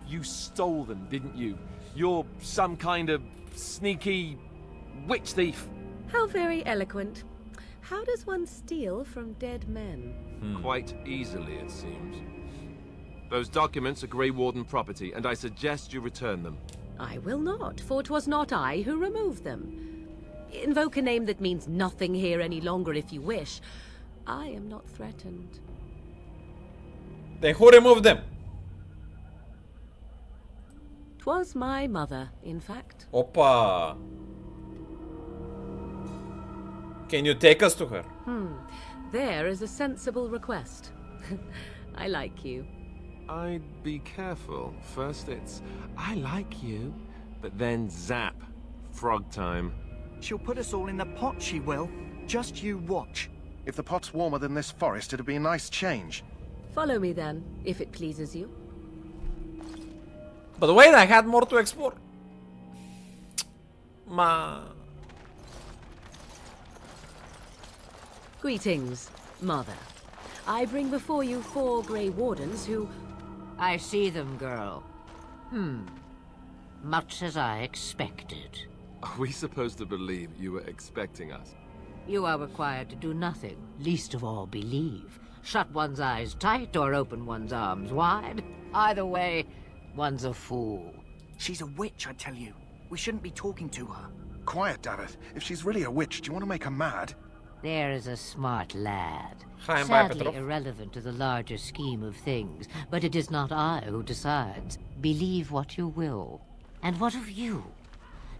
You stole them, didn't you? You're some kind of sneaky witch thief. How very eloquent. How does one steal from dead men? Quite easily, it seems. Those documents are Grey Warden property, and I suggest you return them. I will not, for 'twas not I who removed them. Invoke a name that means nothing here any longer if you wish. I am not threatened. Then who removed them? 'Twas my mother, in fact. Opa. Can you take us to her? There is a sensible request. I like you. I'd be careful. First it's, I like you, but then zap. Frog time. She'll put us all in the pot, she will. Just you watch. If the pot's warmer than this forest, it'd be a nice change. Follow me then, if it pleases you. But wait, I had more to explore. Ma. Greetings, Mother. I bring before you 4 Grey Wardens who... I see them, girl. Much as I expected. Are we supposed to believe you were expecting us? You are required to do nothing, least of all believe. Shut one's eyes tight or open one's arms wide. Either way, one's a fool. She's a witch, I tell you. We shouldn't be talking to her. Quiet, Davith. If she's really a witch, do you want to make her mad? There is a smart lad. Hi, I'm Sadly Petrov. irrelevant to the larger scheme of things, but it is not I who decides. Believe what you will. And what of you?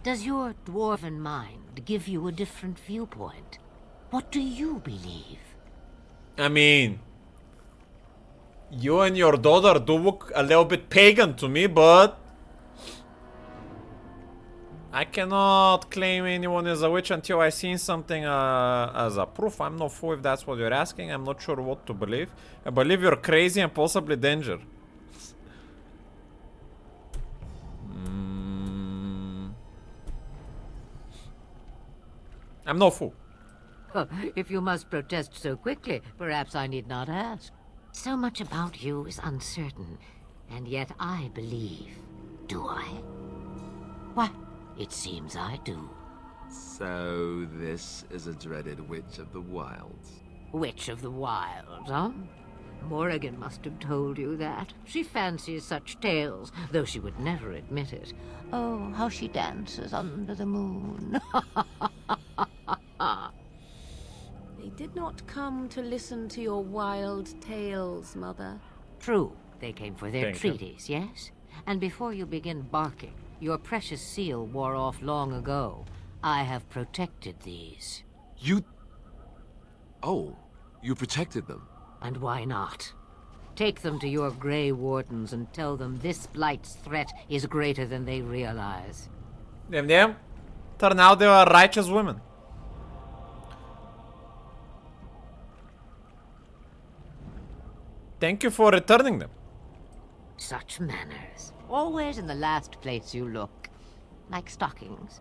Does your dwarven mind give you a different viewpoint? What do you believe? I mean, you and your daughter do look a little bit pagan to me, but I cannot claim anyone is a witch until I seen something as a proof. I'm not fool if that's what you're asking. I'm not sure what to believe. I believe you're crazy and possibly dangerous. I'm no fool. If you must protest so quickly, perhaps I need not ask. So much about you is uncertain, and yet I believe. Do I? Why, it seems I do. So this is a dreaded witch of the wilds. Witch of the Wilds, huh? Morrigan must have told you that. She fancies such tales, though she would never admit it. Oh, how she dances under the moon. They did not come to listen to your wild tales, Mother. True, they came for their Thank you. treaties, yes? And before you begin barking, your precious seal wore off long ago. I have protected these. You... Oh, you protected them. And why not? Take them to your Grey Wardens and tell them this Blight's threat is greater than they realize. Damn. Turn out they are righteous women. Thank you for returning them. Such manners. Always in the last place you look. Like stockings.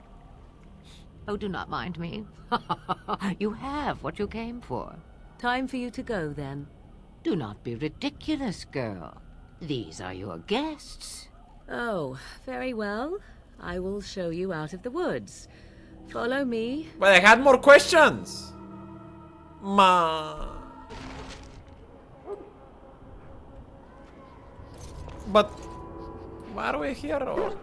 Oh, do not mind me. You have what you came for. Time for you to go, then. Do not be ridiculous, girl. These are your guests. Oh, very well. I will show you out of the woods. Follow me. But I had more questions. Ma. But why are we here? Or...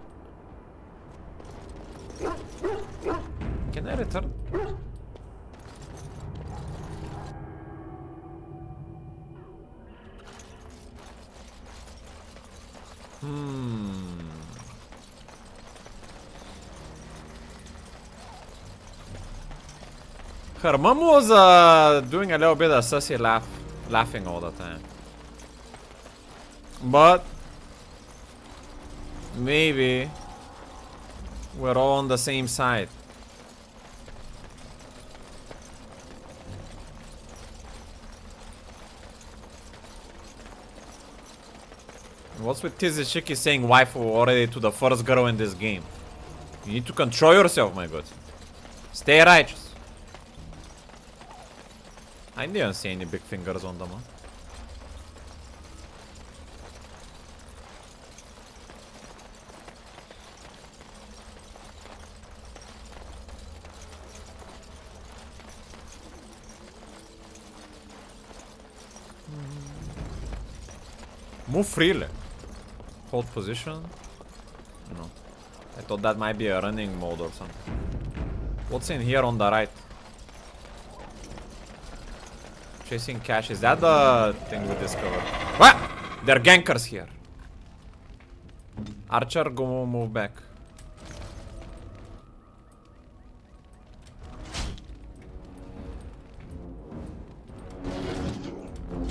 Can I return? Her mom was doing a little bit of sussy laughing all the time. But maybe we're all on the same side. What's with Tizishiki saying waifu already to the first girl in this game? You need to control yourself, my god. Stay righteous. I didn't see any big fingers on them, huh? Move freely. Hold position. No. I thought that might be a running mode or something. What's in here on the right? Chasing cash. Is that the thing we discovered? What? There are gankers here. Archer, go move back.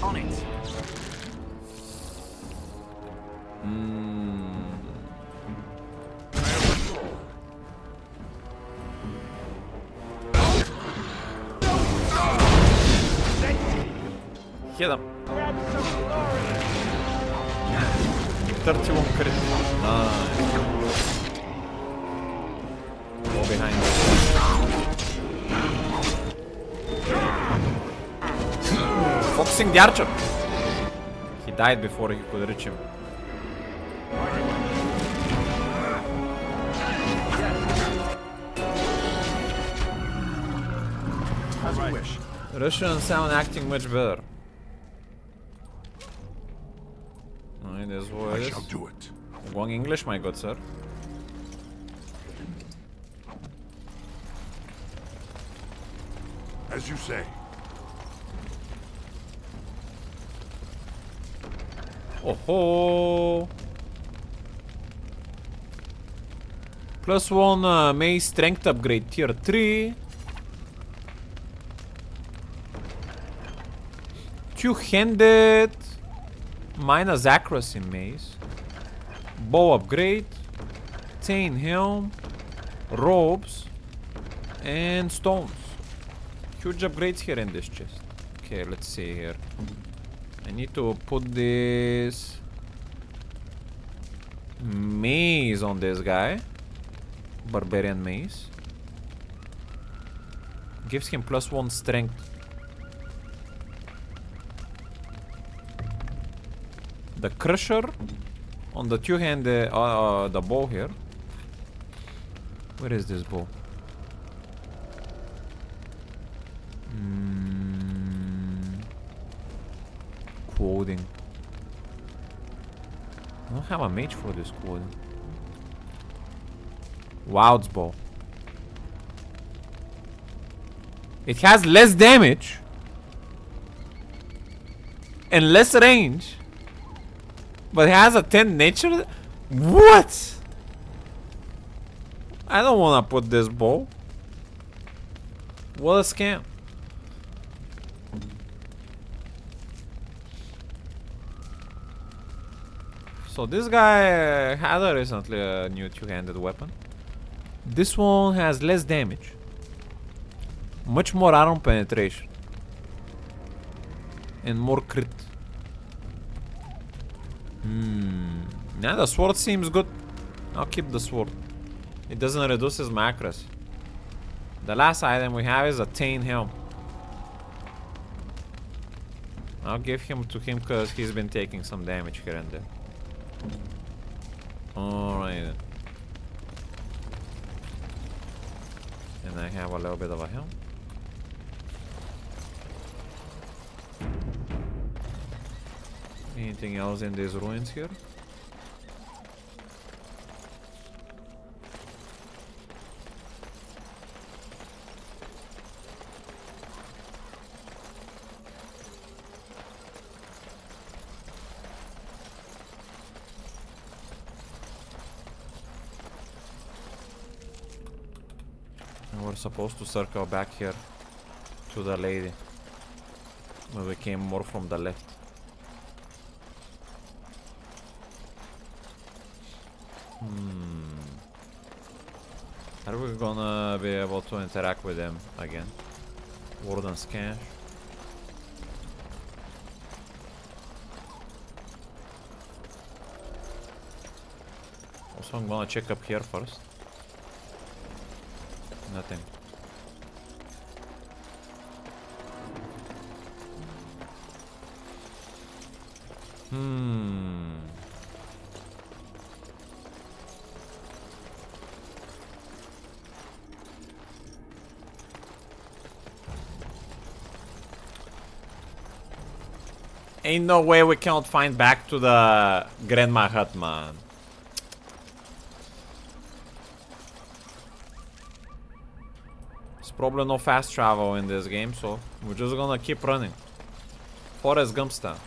On it. Hit him. 31 crit. Nice. Go behind. Focusing the archer. He died before he could reach him. As you wish. Russian sound acting much better. It is what it I is. shall do it. Going English, my good sir. As you say. Oh ho! +1 mace strength upgrade tier 3. Two-handed. Minus accuracy mace. Bow upgrade. Chain helm. Robes. And stones. Huge upgrades here in this chest. Okay, let's see here. I need to put this maze on this guy. Barbarian maze. Gives him +1 strength. The crusher on the two-handed the bow here. Where is this bow? Quoting. I don't have a mage for this quoting. Wild's bow. It has less damage and less range, but it has a 10 nature. What? I don't want to put this bow. What a scam. So this guy had recently a new two-handed weapon. This one has less damage. Much more armor penetration. And more crit. Yeah, the sword seems good. I'll keep the sword. It doesn't reduce his macros. The last item we have is a Tain Helm. I'll give him to him because he's been taking some damage here and there. Alright then. And I have a little bit of a helm. Anything else in these ruins here? And we're supposed to circle back here to the lady. But we came more from the left. Are we gonna be able to interact with them again? Warden's cache. Also, I'm gonna check up here first. Nothing. Ain't no way we can't find back to the Grandma hut, man. There's probably no fast travel in this game, so we're just gonna keep running. Forrest Gump style.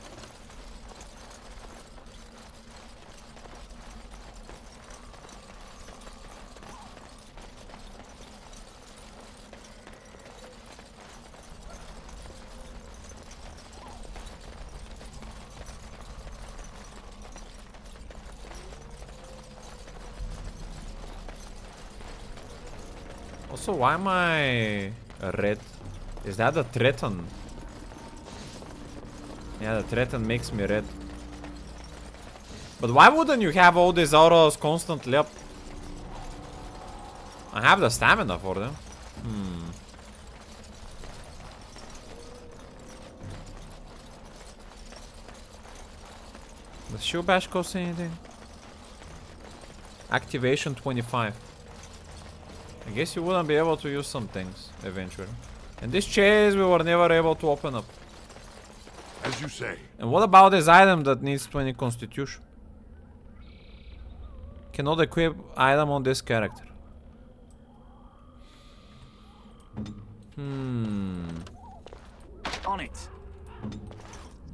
Also, why am I red? Is that the Triton? Yeah, the Triton makes me red. But why wouldn't you have all these autos constantly up? I have the stamina for them. Does Shield Bash cost anything? Activation 25. I guess you wouldn't be able to use some things eventually. And this chest we were never able to open up. As you say. And what about this item that needs 20 constitution? Cannot equip item on this character. On it.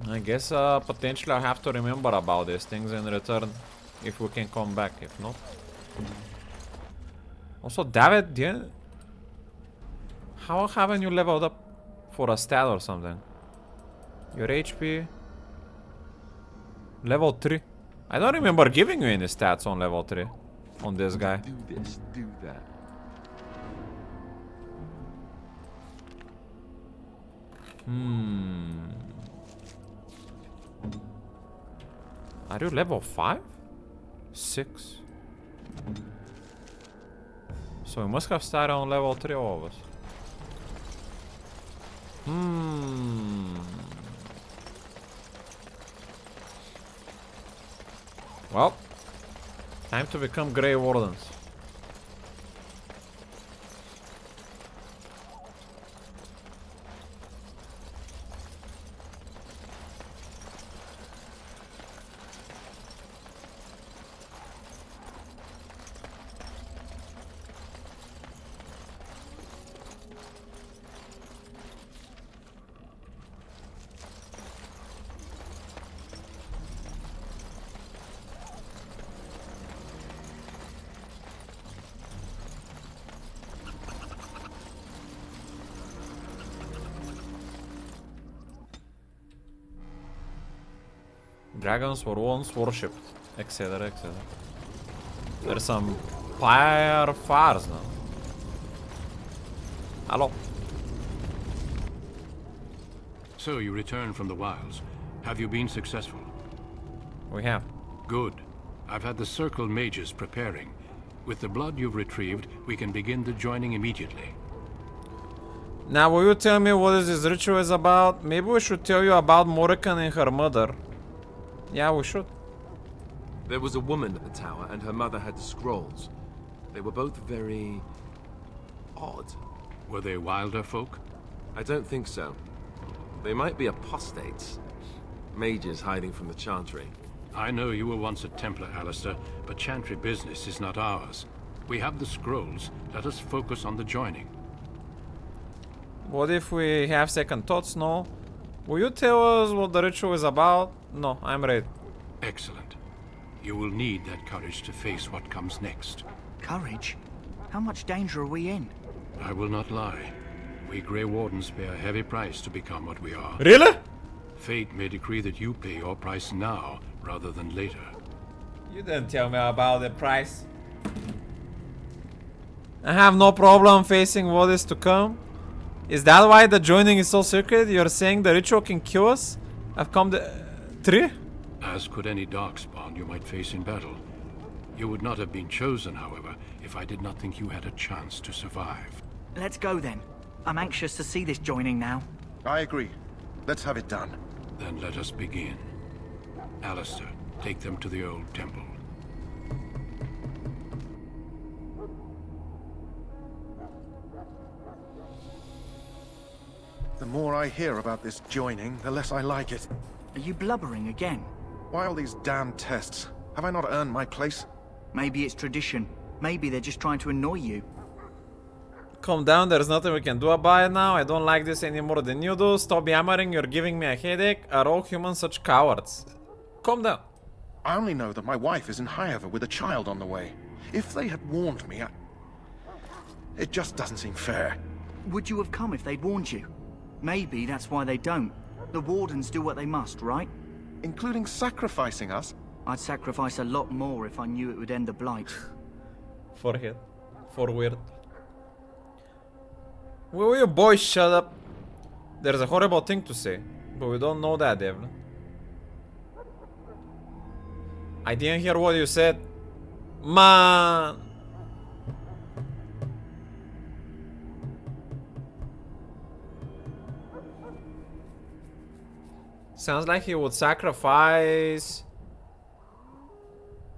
I guess potentially I'll have to remember about these things and return if we can come back. If not. Also, David, how haven't you leveled up for a stat or something? Your HP level 3. I don't remember giving you any stats on level 3 on this guy. Do this, do that. Are you level 5? 6? So we must have started on level 3, all of us. Well, time to become Grey Wardens. Dragons were once worshipped, etc, etc. There's some fire fires now. Hello. So you returned from the wilds. Have you been successful? We have. Good. I've had the Circle mages preparing. With the blood you've retrieved, we can begin the joining immediately. Now, will you tell me what is this ritual is about? Maybe we should tell you about Morrigan and her mother. Yeah, we should. There was a woman at the tower, and her mother had scrolls. They were both very... odd. Were they wilder folk? I don't think so. They might be apostates. Mages hiding from the Chantry. I know you were once a Templar, Alistair, but Chantry business is not ours. We have the scrolls. Let us focus on the joining. What if we have second thoughts? No. Will you tell us what the ritual is about? No, I'm ready. Excellent. You will need that courage to face what comes next. Courage? How much danger are we in? I will not lie. We Grey Wardens pay a heavy price to become what we are. Really? Fate may decree that you pay your price now, rather than later. You didn't tell me about the price. I have no problem facing what is to come. Is that why the joining is so secret? You're saying the ritual can kill us? I've come to... Three? As could any darkspawn you might face in battle. You would not have been chosen, however, if I did not think you had a chance to survive. Let's go then. I'm anxious to see this joining now. I agree. Let's have it done. Then let us begin. Alistair, take them to the old temple. The more I hear about this joining, the less I like it. Are you blubbering again? Why all these damn tests? Have I not earned my place? Maybe it's tradition. Maybe they're just trying to annoy you. Calm down, there's nothing we can do about it now. I don't like this any more than you do. Stop yammering, you're giving me a headache. Are all humans such cowards? Calm down. I only know that my wife is in Highever with a child on the way. If they had warned me, it just doesn't seem fair. Would you have come if they'd warned you? Maybe that's why they don't. The Wardens do what they must, right? Including sacrificing us? I'd sacrifice a lot more if I knew it would end the Blight. Forehead. Forward. Will you boys shut up? There's a horrible thing to say, but we don't know that, Devlin. I didn't hear what you said. Man. Sounds like he would sacrifice...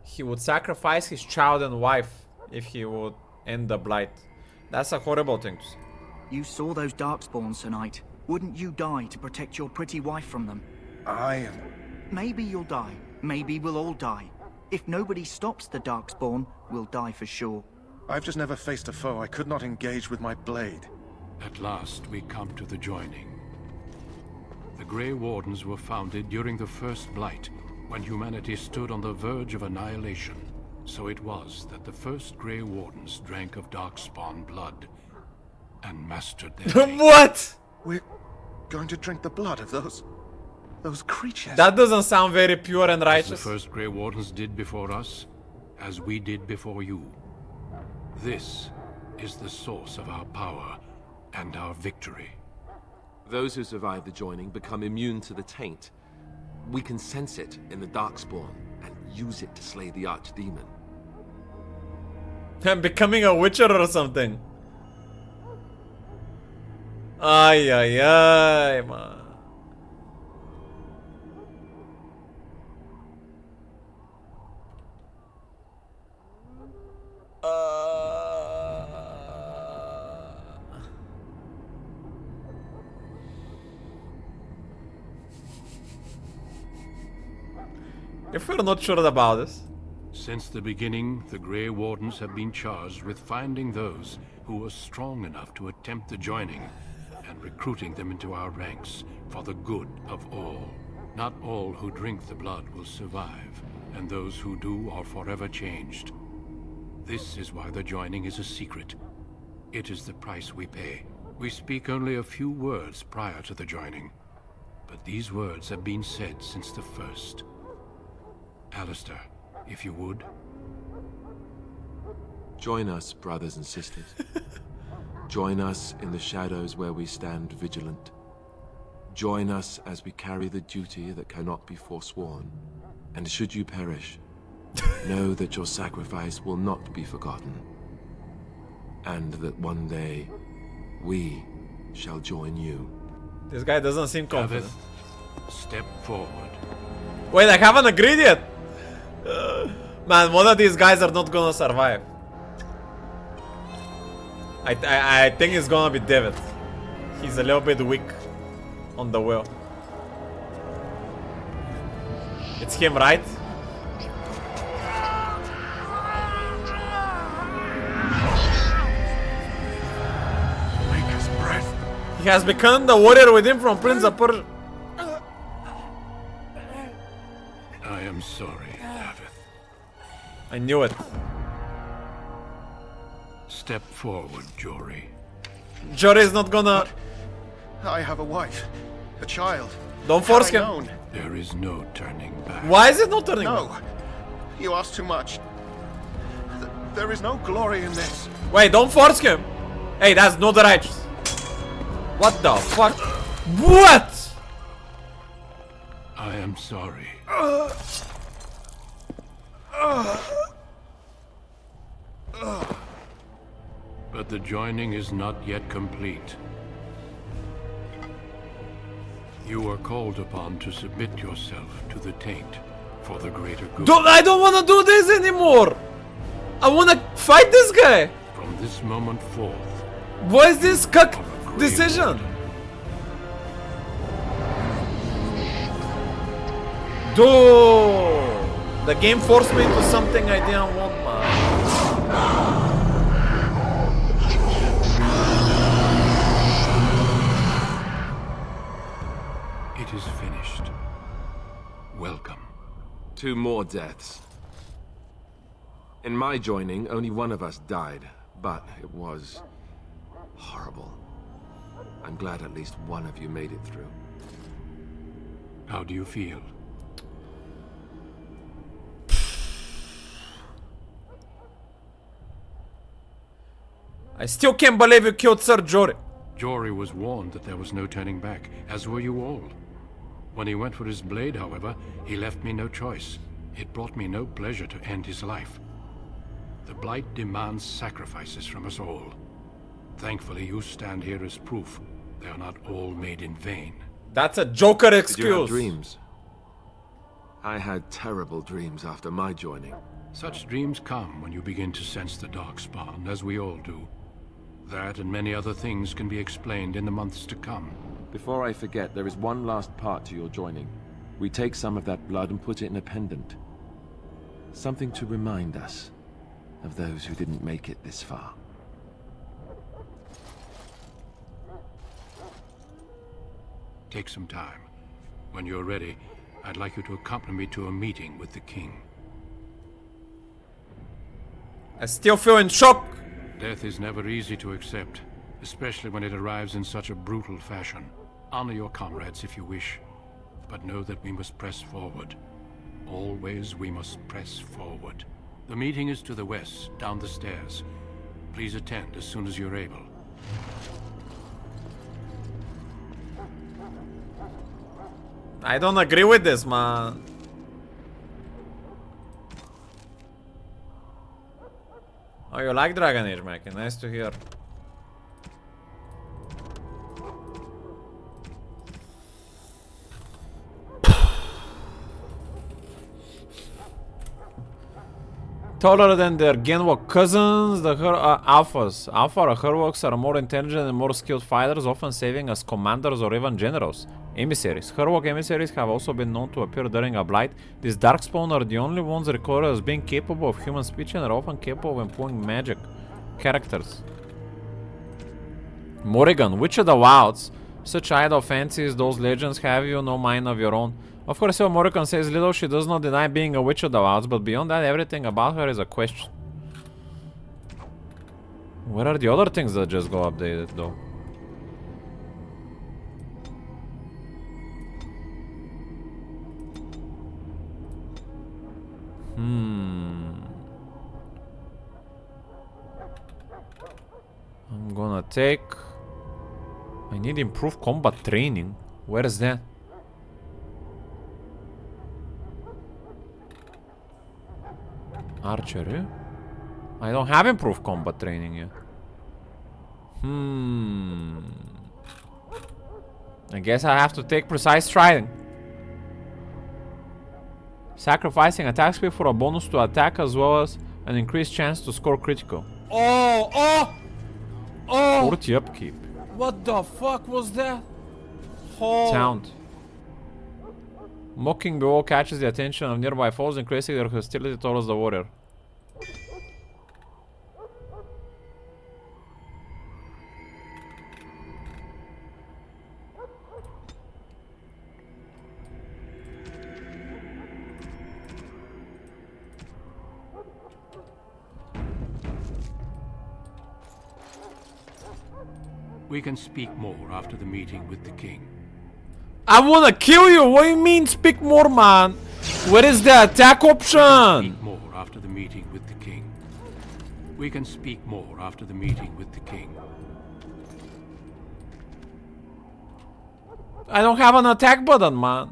He would sacrifice his child and wife if he would end the Blight. That's a horrible thing to say. You saw those Darkspawns tonight. Wouldn't you die to protect your pretty wife from them? Maybe you'll die. Maybe we'll all die. If nobody stops the Darkspawn, we'll die for sure. I've just never faced a foe I could not engage with my blade. At last, we come to the joining. The Grey Wardens were founded during the First Blight, when humanity stood on the verge of annihilation. So it was that the first Grey Wardens drank of Darkspawn blood and mastered their fate. What? We're going to drink the blood of those creatures. That doesn't sound very pure and righteous. As the first Grey Wardens did before us, as we did before you. This is the source of our power and our victory. Those who survive the joining become immune to the taint. We can sense it in the Darkspawn and use it to slay the Archdemon. I'm becoming a witcher or something. Ay, ay, ay, man. If we're not sure about this. Since the beginning, the Grey Wardens have been charged with finding those who were strong enough to attempt the joining and recruiting them into our ranks for the good of all. Not all who drink the blood will survive, and those who do are forever changed. This is why the joining is a secret. It is the price we pay. We speak only a few words prior to the joining, but these words have been said since the first. Alistair, if you would. Join us, brothers and sisters. Join us in the shadows where we stand vigilant. Join us as we carry the duty that cannot be forsworn, And should you perish, know that your sacrifice will not be forgotten. And that one day, we shall join you. This guy doesn't seem confident. Davith, step forward. Wait, I haven't agreed yet. Man, one of these guys are not gonna survive. I think it's gonna be Davith. He's a little bit weak on the wheel. It's him, right? Make his breath. He has become the warrior within from Prince of Persia. I am sorry, Davith. I knew it. Step forward, Jory. Jory is not gonna... I have a wife, a child. Don't force Had I him. known- There is no turning back. Why is it not turning No, back? you ask too much. There is no glory in this. Wait, don't force him. Hey, that's not righteous. What the fuck? What? I am sorry. But the joining is not yet complete. You are called upon to submit yourself to the taint for the greater good. I don't want to do this anymore. I want to fight this guy. From this moment forth, What is this cuck decision? Dude, the game forced me into something I didn't want, man. it is finished. Welcome. 2 more deaths. In my joining, only one of us died, but it was horrible. I'm glad at least one of you made it through. How do you feel? I still can't believe you killed Sir Jory. Jory was warned that there was no turning back, as were you all. When he went for his blade, however, he left me no choice. It brought me no pleasure to end his life. The Blight demands sacrifices from us all. Thankfully, you stand here as proof they are not all made in vain. That's a Joker Did you have excuse. dreams? I had terrible dreams after my joining. Such dreams come when you begin to sense the Darkspawn, as we all do. That and many other things can be explained in the months to come. Before I forget, there is one last part to your joining. We take some of that blood and put it in a pendant. Something to remind us of those who didn't make it this far. Take some time. When you're ready, I'd like you to accompany me to a meeting with the king. I still feel in shock. Death is never easy to accept, especially when it arrives in such a brutal fashion. Honor your comrades if you wish, but know that we must press forward. Always we must press forward. The meeting is to the west, down the stairs. Please attend as soon as you're able. I don't agree with this, man. Oh, you like Dragon Age, Mackie? Nice to hear. Taller than their Genwalk cousins, the Alphas. Alpha or Herwoks are more intelligent and more skilled fighters, often serving as commanders or even generals. Emissaries. Herwok emissaries have also been known to appear during a blight. These Darkspawn are the only ones recorded as being capable of human speech and are often capable of employing magic. Characters. Morrigan, Witch of the Wilds. Such idle fancies those legends have, you no mind of your own. Of course, if Morrigan says little, she does not deny being a Witch of the Wilds, but beyond that, everything about her is a question. Where are the other things that just go updated, though? I'm gonna take... I need improved combat training. Where is that? Archery? I don't have improved combat training yet. I guess I have to take precise striding. Sacrificing attack speed for a bonus to attack as well as an increased chance to score critical. Oh! 40 upkeep. What the fuck was that? Sound. Mocking below catches the attention of nearby foes, increasing their hostility towards the warrior. We can speak more after the meeting with the king. I wanna kill you! What do you mean speak more, man? Where is the attack option? Speak more after the meeting with the king. We can speak more after the meeting with the king. I don't have an attack button, man.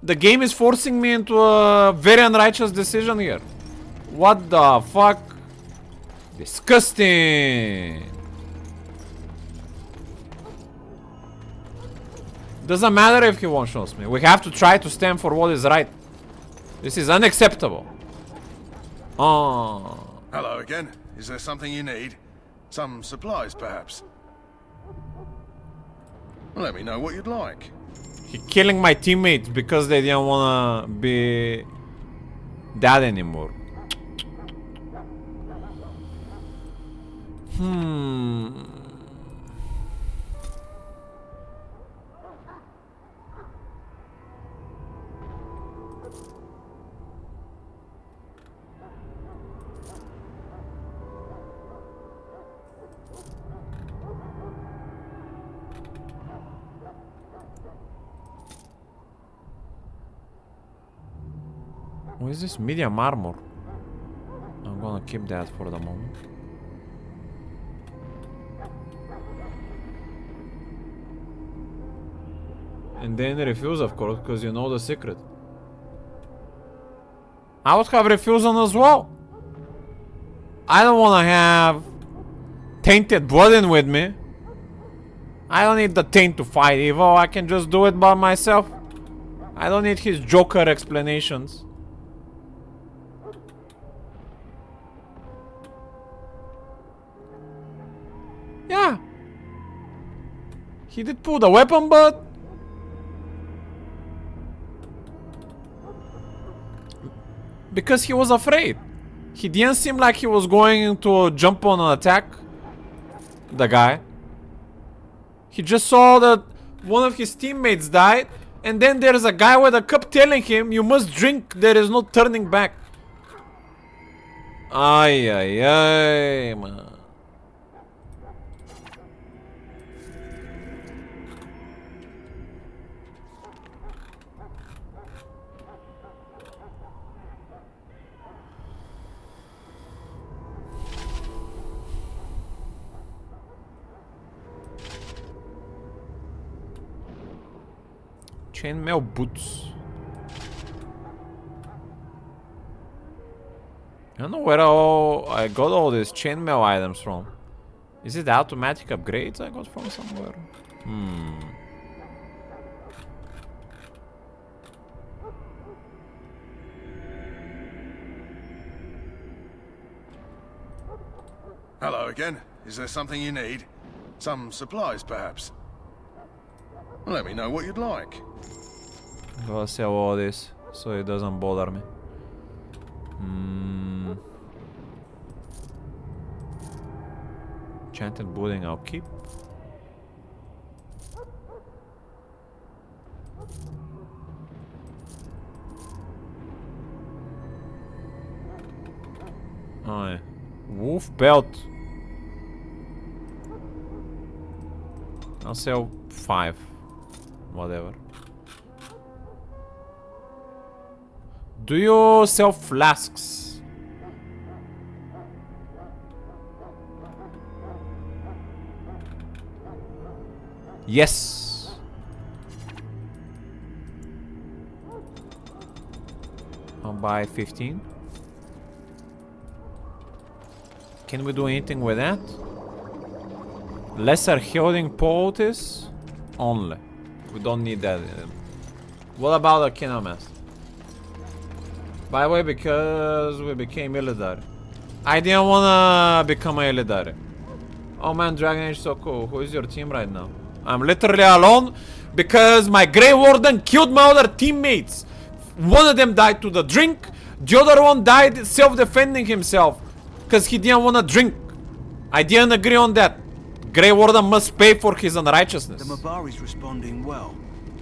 The game is forcing me into a very unrighteous decision here. What the fuck? Disgusting. Doesn't matter if he one-shots me. We have to try to stand for what is right. This is unacceptable. Oh. Hello again. Is there something you need? Some supplies, perhaps? Let me know what you'd like. He killing my teammates because they didn't wanna be that anymore. What is this? Medium armor. I'm gonna keep that for the moment. And then refuse, of course, because you know the secret. I would have refusal as well. I don't wanna have tainted blood in with me. I don't need the taint to fight evil. I can just do it by myself. I don't need his Joker explanations. Yeah. He did pull the weapon, but because he was afraid. He didn't seem like he was going to jump on an attack. The guy. He just saw that one of his teammates died, and then there's a guy with a cup telling him, you must drink, there is no turning back. Ay, ay, ay, man. Chainmail boots. I don't know where I got all these chainmail items from. Is it automatic upgrades I got from somewhere? Hello again. Is there something you need? Some supplies, perhaps? Let me know what you'd like. I'm gonna sell all this so it doesn't bother me. Enchanted building I'll keep. Oh yeah. Wolf belt. I'll sell 5. Whatever. Do you sell flasks? Yes. I'll buy 15. Can we do anything with that? Lesser healing poultice only. We don't need that. What about the Kinemaster? By the way, because we became Illidari. I didn't wanna become a Illidari. Oh man, Dragon Age is so cool. Who is your team right now? I'm literally alone because my Grey Warden killed my other teammates. One of them died to the drink. The other one died self-defending himself because he didn't want to drink. I didn't agree on that. Grey Warden must pay for his unrighteousness. The Mabari's responding well.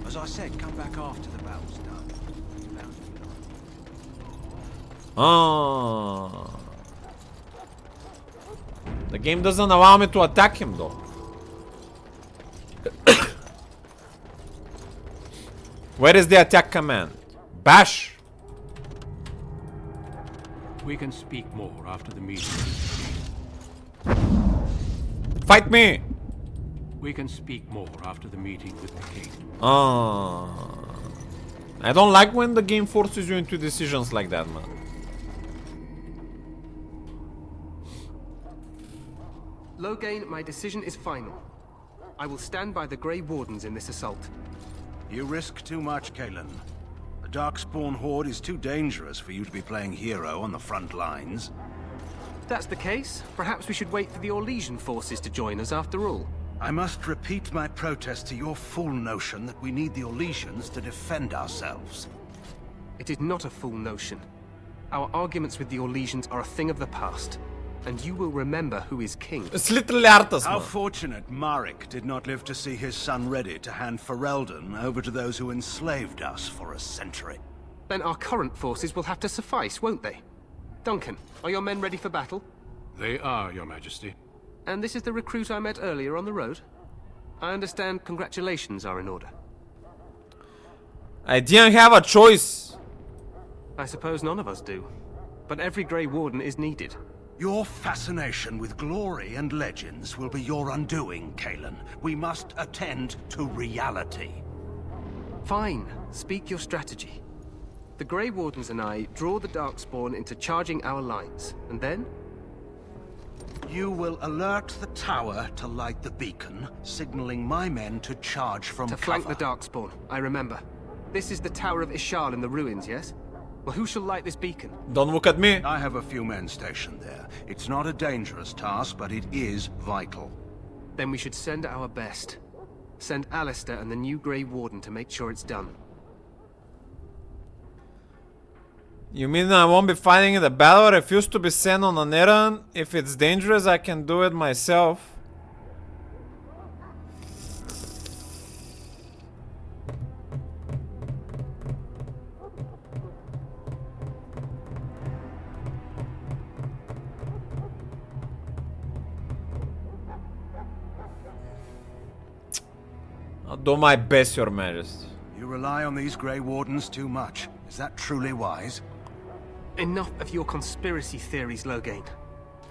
As I said, come back after the battle's done. Ah. The game doesn't allow me to attack him though. Where is the attack command? Bash. We can speak more after the meeting. Fight me. We can speak more after the meeting with the king. I don't like when the game forces you into decisions like that, man. Loghain, my decision is final. I will stand by the Grey Wardens in this assault. You risk too much, Cailan. The Darkspawn Horde is too dangerous for you to be playing hero on the front lines. If that's the case, perhaps we should wait for the Orlesian forces to join us after all. I must repeat my protest to your fool notion that we need the Orlesians to defend ourselves. It is not a fool notion. Our arguments with the Orlesians are a thing of the past, and you will remember who is king. It's literally Arthas, How man. fortunate Marek did not live to see his son ready to hand Ferelden over to those who enslaved us for a century. Then our current forces will have to suffice, won't they? Duncan, are your men ready for battle? They are, Your Majesty. And this is the recruit I met earlier on the road? I understand congratulations are in order. I didn't have a choice. I suppose none of us do. But every Grey Warden is needed. Your fascination with glory and legends will be your undoing, Cailan. We must attend to reality. Fine. Speak your strategy. The Grey Wardens and I draw the Darkspawn into charging our lines, and then? You will alert the tower to light the beacon, signaling my men to charge from To flank the Darkspawn, I remember. This is the Tower of Ishal in the ruins, yes? Well, who shall light this beacon? Don't look at me. I have a few men stationed there. It's not a dangerous task, but it is vital. Then we should send our best. Send Alistair and the new Grey Warden to make sure it's done. You mean I won't be fighting in the battle? I refuse to be sent on an errand. If it's dangerous, I can do it myself. I'll do my best, Your Majesty. You rely on these Grey Wardens too much. Is that truly wise? Enough of your conspiracy theories, Loghain.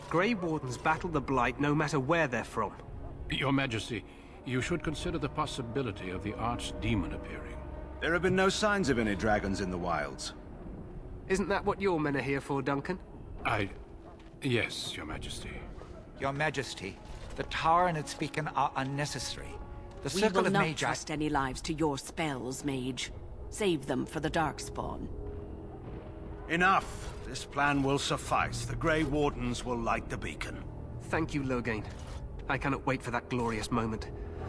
Grey Wardens battle the Blight no matter where they're from. Your Majesty, you should consider the possibility of the Archdemon appearing. There have been no signs of any dragons in the wilds. Isn't that what your men are here for, Duncan? Yes, Your Majesty. Your Majesty, the tower and its beacon are unnecessary. The We circle will of not Magi... trust any lives to your spells, Mage. Save them for the Darkspawn. Enough! This plan will suffice. The Grey Wardens will light the beacon. Thank you, Loghain. I cannot wait for that glorious moment.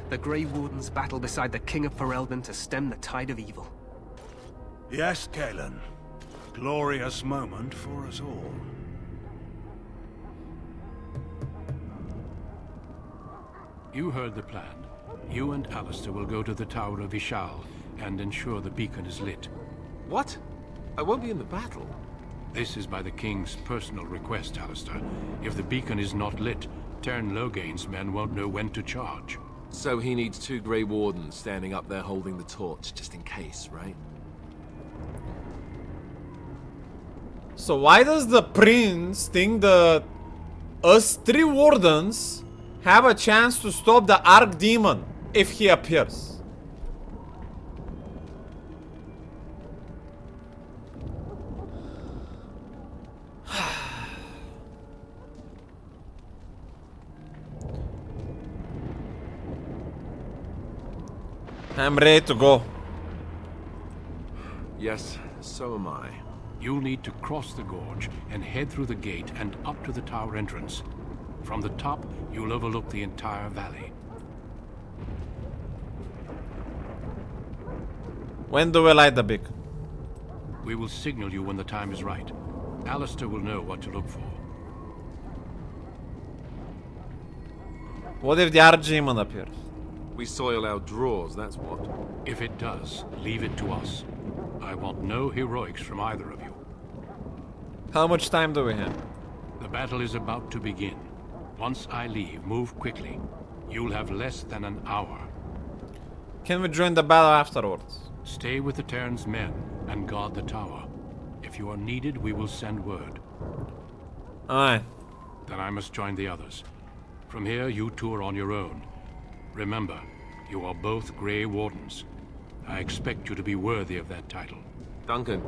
The Grey Wardens battle beside the King of Ferelden to stem the tide of evil. Yes, Cailan. Glorious moment for us all. You heard the plan. You and Alistair will go to the Tower of Ishal and ensure the beacon is lit. What? I won't be in the battle. This is by the King's personal request, Alistair. If the beacon is not lit, Tern Loghain's men won't know when to charge. So he needs 2 Grey Wardens standing up there holding the torch, just in case, right? So why does the prince think that us 3 wardens have a chance to stop the Archdemon if he appears? I'm ready to go. Yes, so am I. You'll need to cross the gorge and head through the gate and up to the tower entrance. From the top, you'll overlook the entire valley. When do we light the beacon? We will signal you when the time is right. Alistair will know what to look for. What if the Archdemon appears? We soil our drawers, that's what. If it does, leave it to us. I want no heroics from either of you. How much time do we have? The battle is about to begin. Once I leave, move quickly. You'll have less than an hour. Can we join the battle afterwards? Stay with the Terran's men and guard the tower. If you are needed, we will send word. Alright. Then I must join the others. From here, you two are on your own. Remember, you are both Grey Wardens. I expect you to be worthy of that title. Duncan,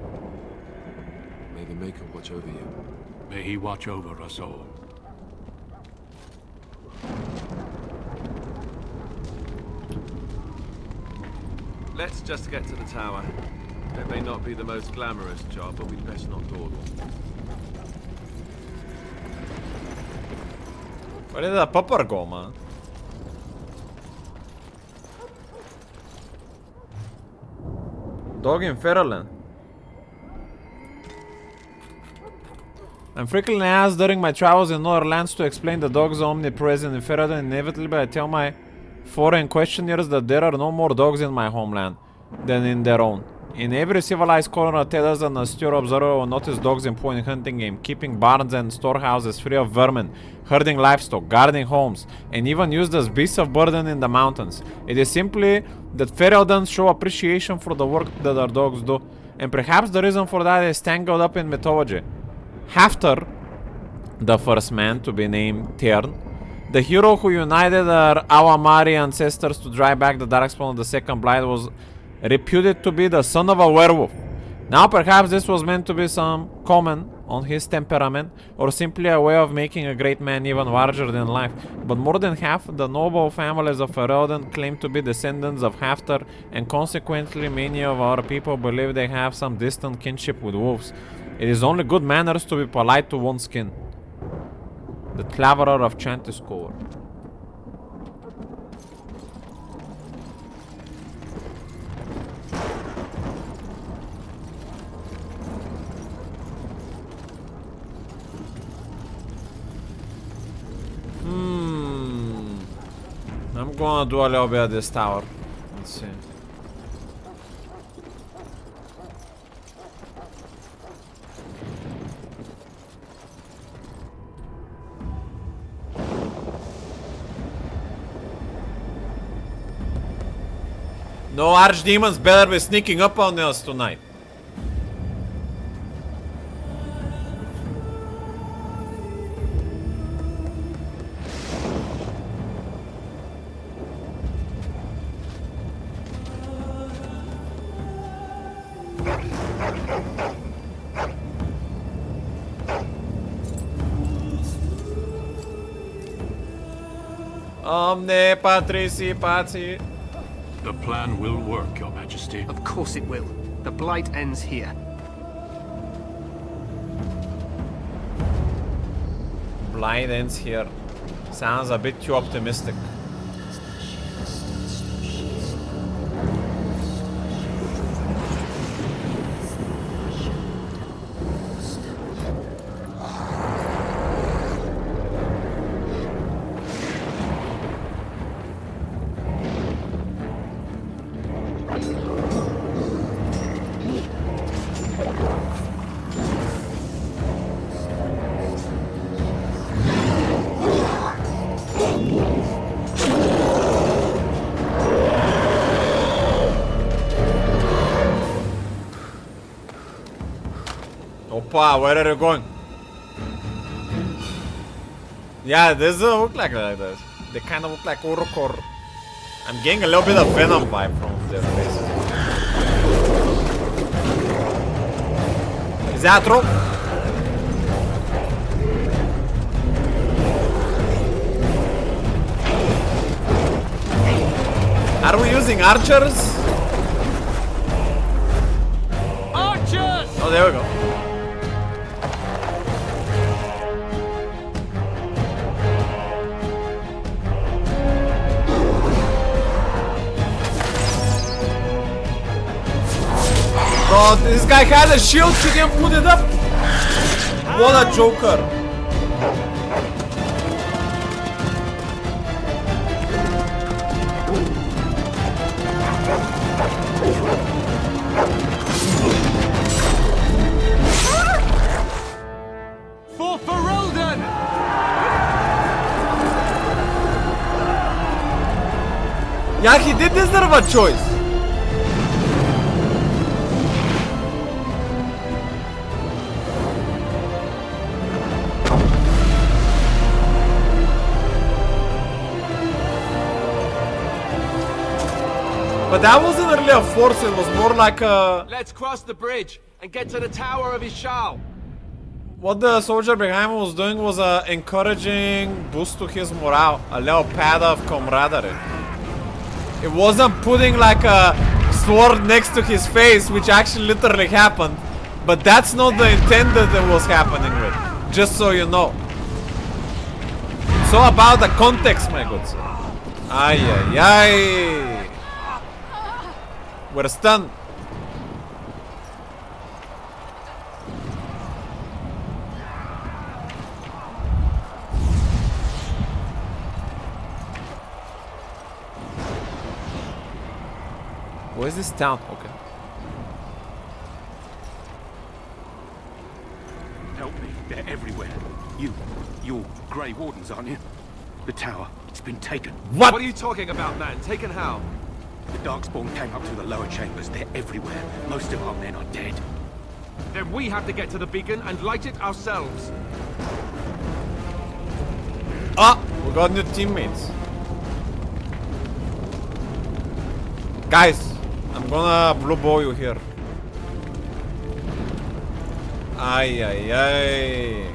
may the Maker watch over you. May he watch over us all. Let's just get to the tower. It may not be the most glamorous job, but we'd best not dawdle. Where did that popper go, man? Dog in Ferroland. I'm frequently asked during my travels in other lands to explain the dog's omnipresence in Ferroland. Inevitably, I tell my foreign questioners that there are no more dogs in my homeland than in their own. In every civilized corner, tellers and astute observer will notice dogs employed hunting game, keeping barns and storehouses free of vermin, herding livestock, guarding homes, and even used as beasts of burden in the mountains. It is simply that Ferelden show appreciation for the work that our dogs do, and perhaps the reason for that is tangled up in mythology. Haftar, the first man to be named Tern, the hero who united our Awamari ancestors to drive back the Darkspawn of the Second Blight, was reputed to be the son of a werewolf. Now perhaps this was meant to be some comment on his temperament, or simply a way of making a great man even larger than life. But more than half the noble families of Ferelden claim to be descendants of Haftar, and consequently many of our people believe they have some distant kinship with wolves. It is only good manners to be polite to one's kin. The Claverer of Chantiscore. I'm gonna do a little bit of this tower. Let's see. No archdemons better be sneaking up on us tonight. Omne patrici paci. The plan will work, Your Majesty. Of course it will. The Blight ends here. Blight ends here. Sounds a bit too optimistic. Opa, where are you going? Yeah, this doesn't look like this. They kind of look like Urukor. I'm getting a little bit of Venom vibe from their faces. Is that true? I Are we using archers? Archers! Oh, there we go. Bro, this guy had a shield, he didn't put it up. What a joker. For Ferelden! Yeah, he did deserve a choice. But that wasn't really a force, it was more like a... Let's cross the bridge and get to the Tower of Ishal. What the soldier behind me was doing was a encouraging boost to his morale, a little pad of camaraderie. It wasn't putting like a sword next to his face, which actually literally happened. But that's not the intent that it was happening with, just so you know. It's all about the context, my good sir. Ay, ay, ay. We're stunned. Where's this town? Okay. Help me. They're everywhere. You're Grey Wardens, aren't you? The tower. It's been taken. What? What are you talking about, man? Taken how? The Darkspawn came up through the lower chambers. They're everywhere. Most of our men are dead. Then we have to get to the beacon and light it ourselves. Ah! We got new teammates. Guys, I'm gonna blue bow you here. Ay, ay, ay.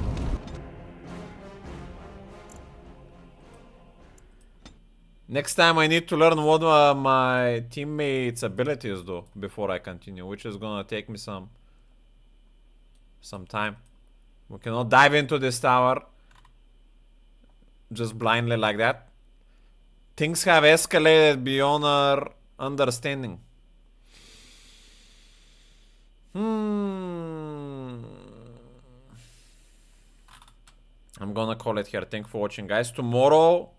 Next time I need to learn what my teammates' abilities do before I continue, which is gonna take me some time. We cannot dive into this tower just blindly like that. Things have escalated beyond our understanding. I'm gonna call it here. Thank you for watching, guys. Tomorrow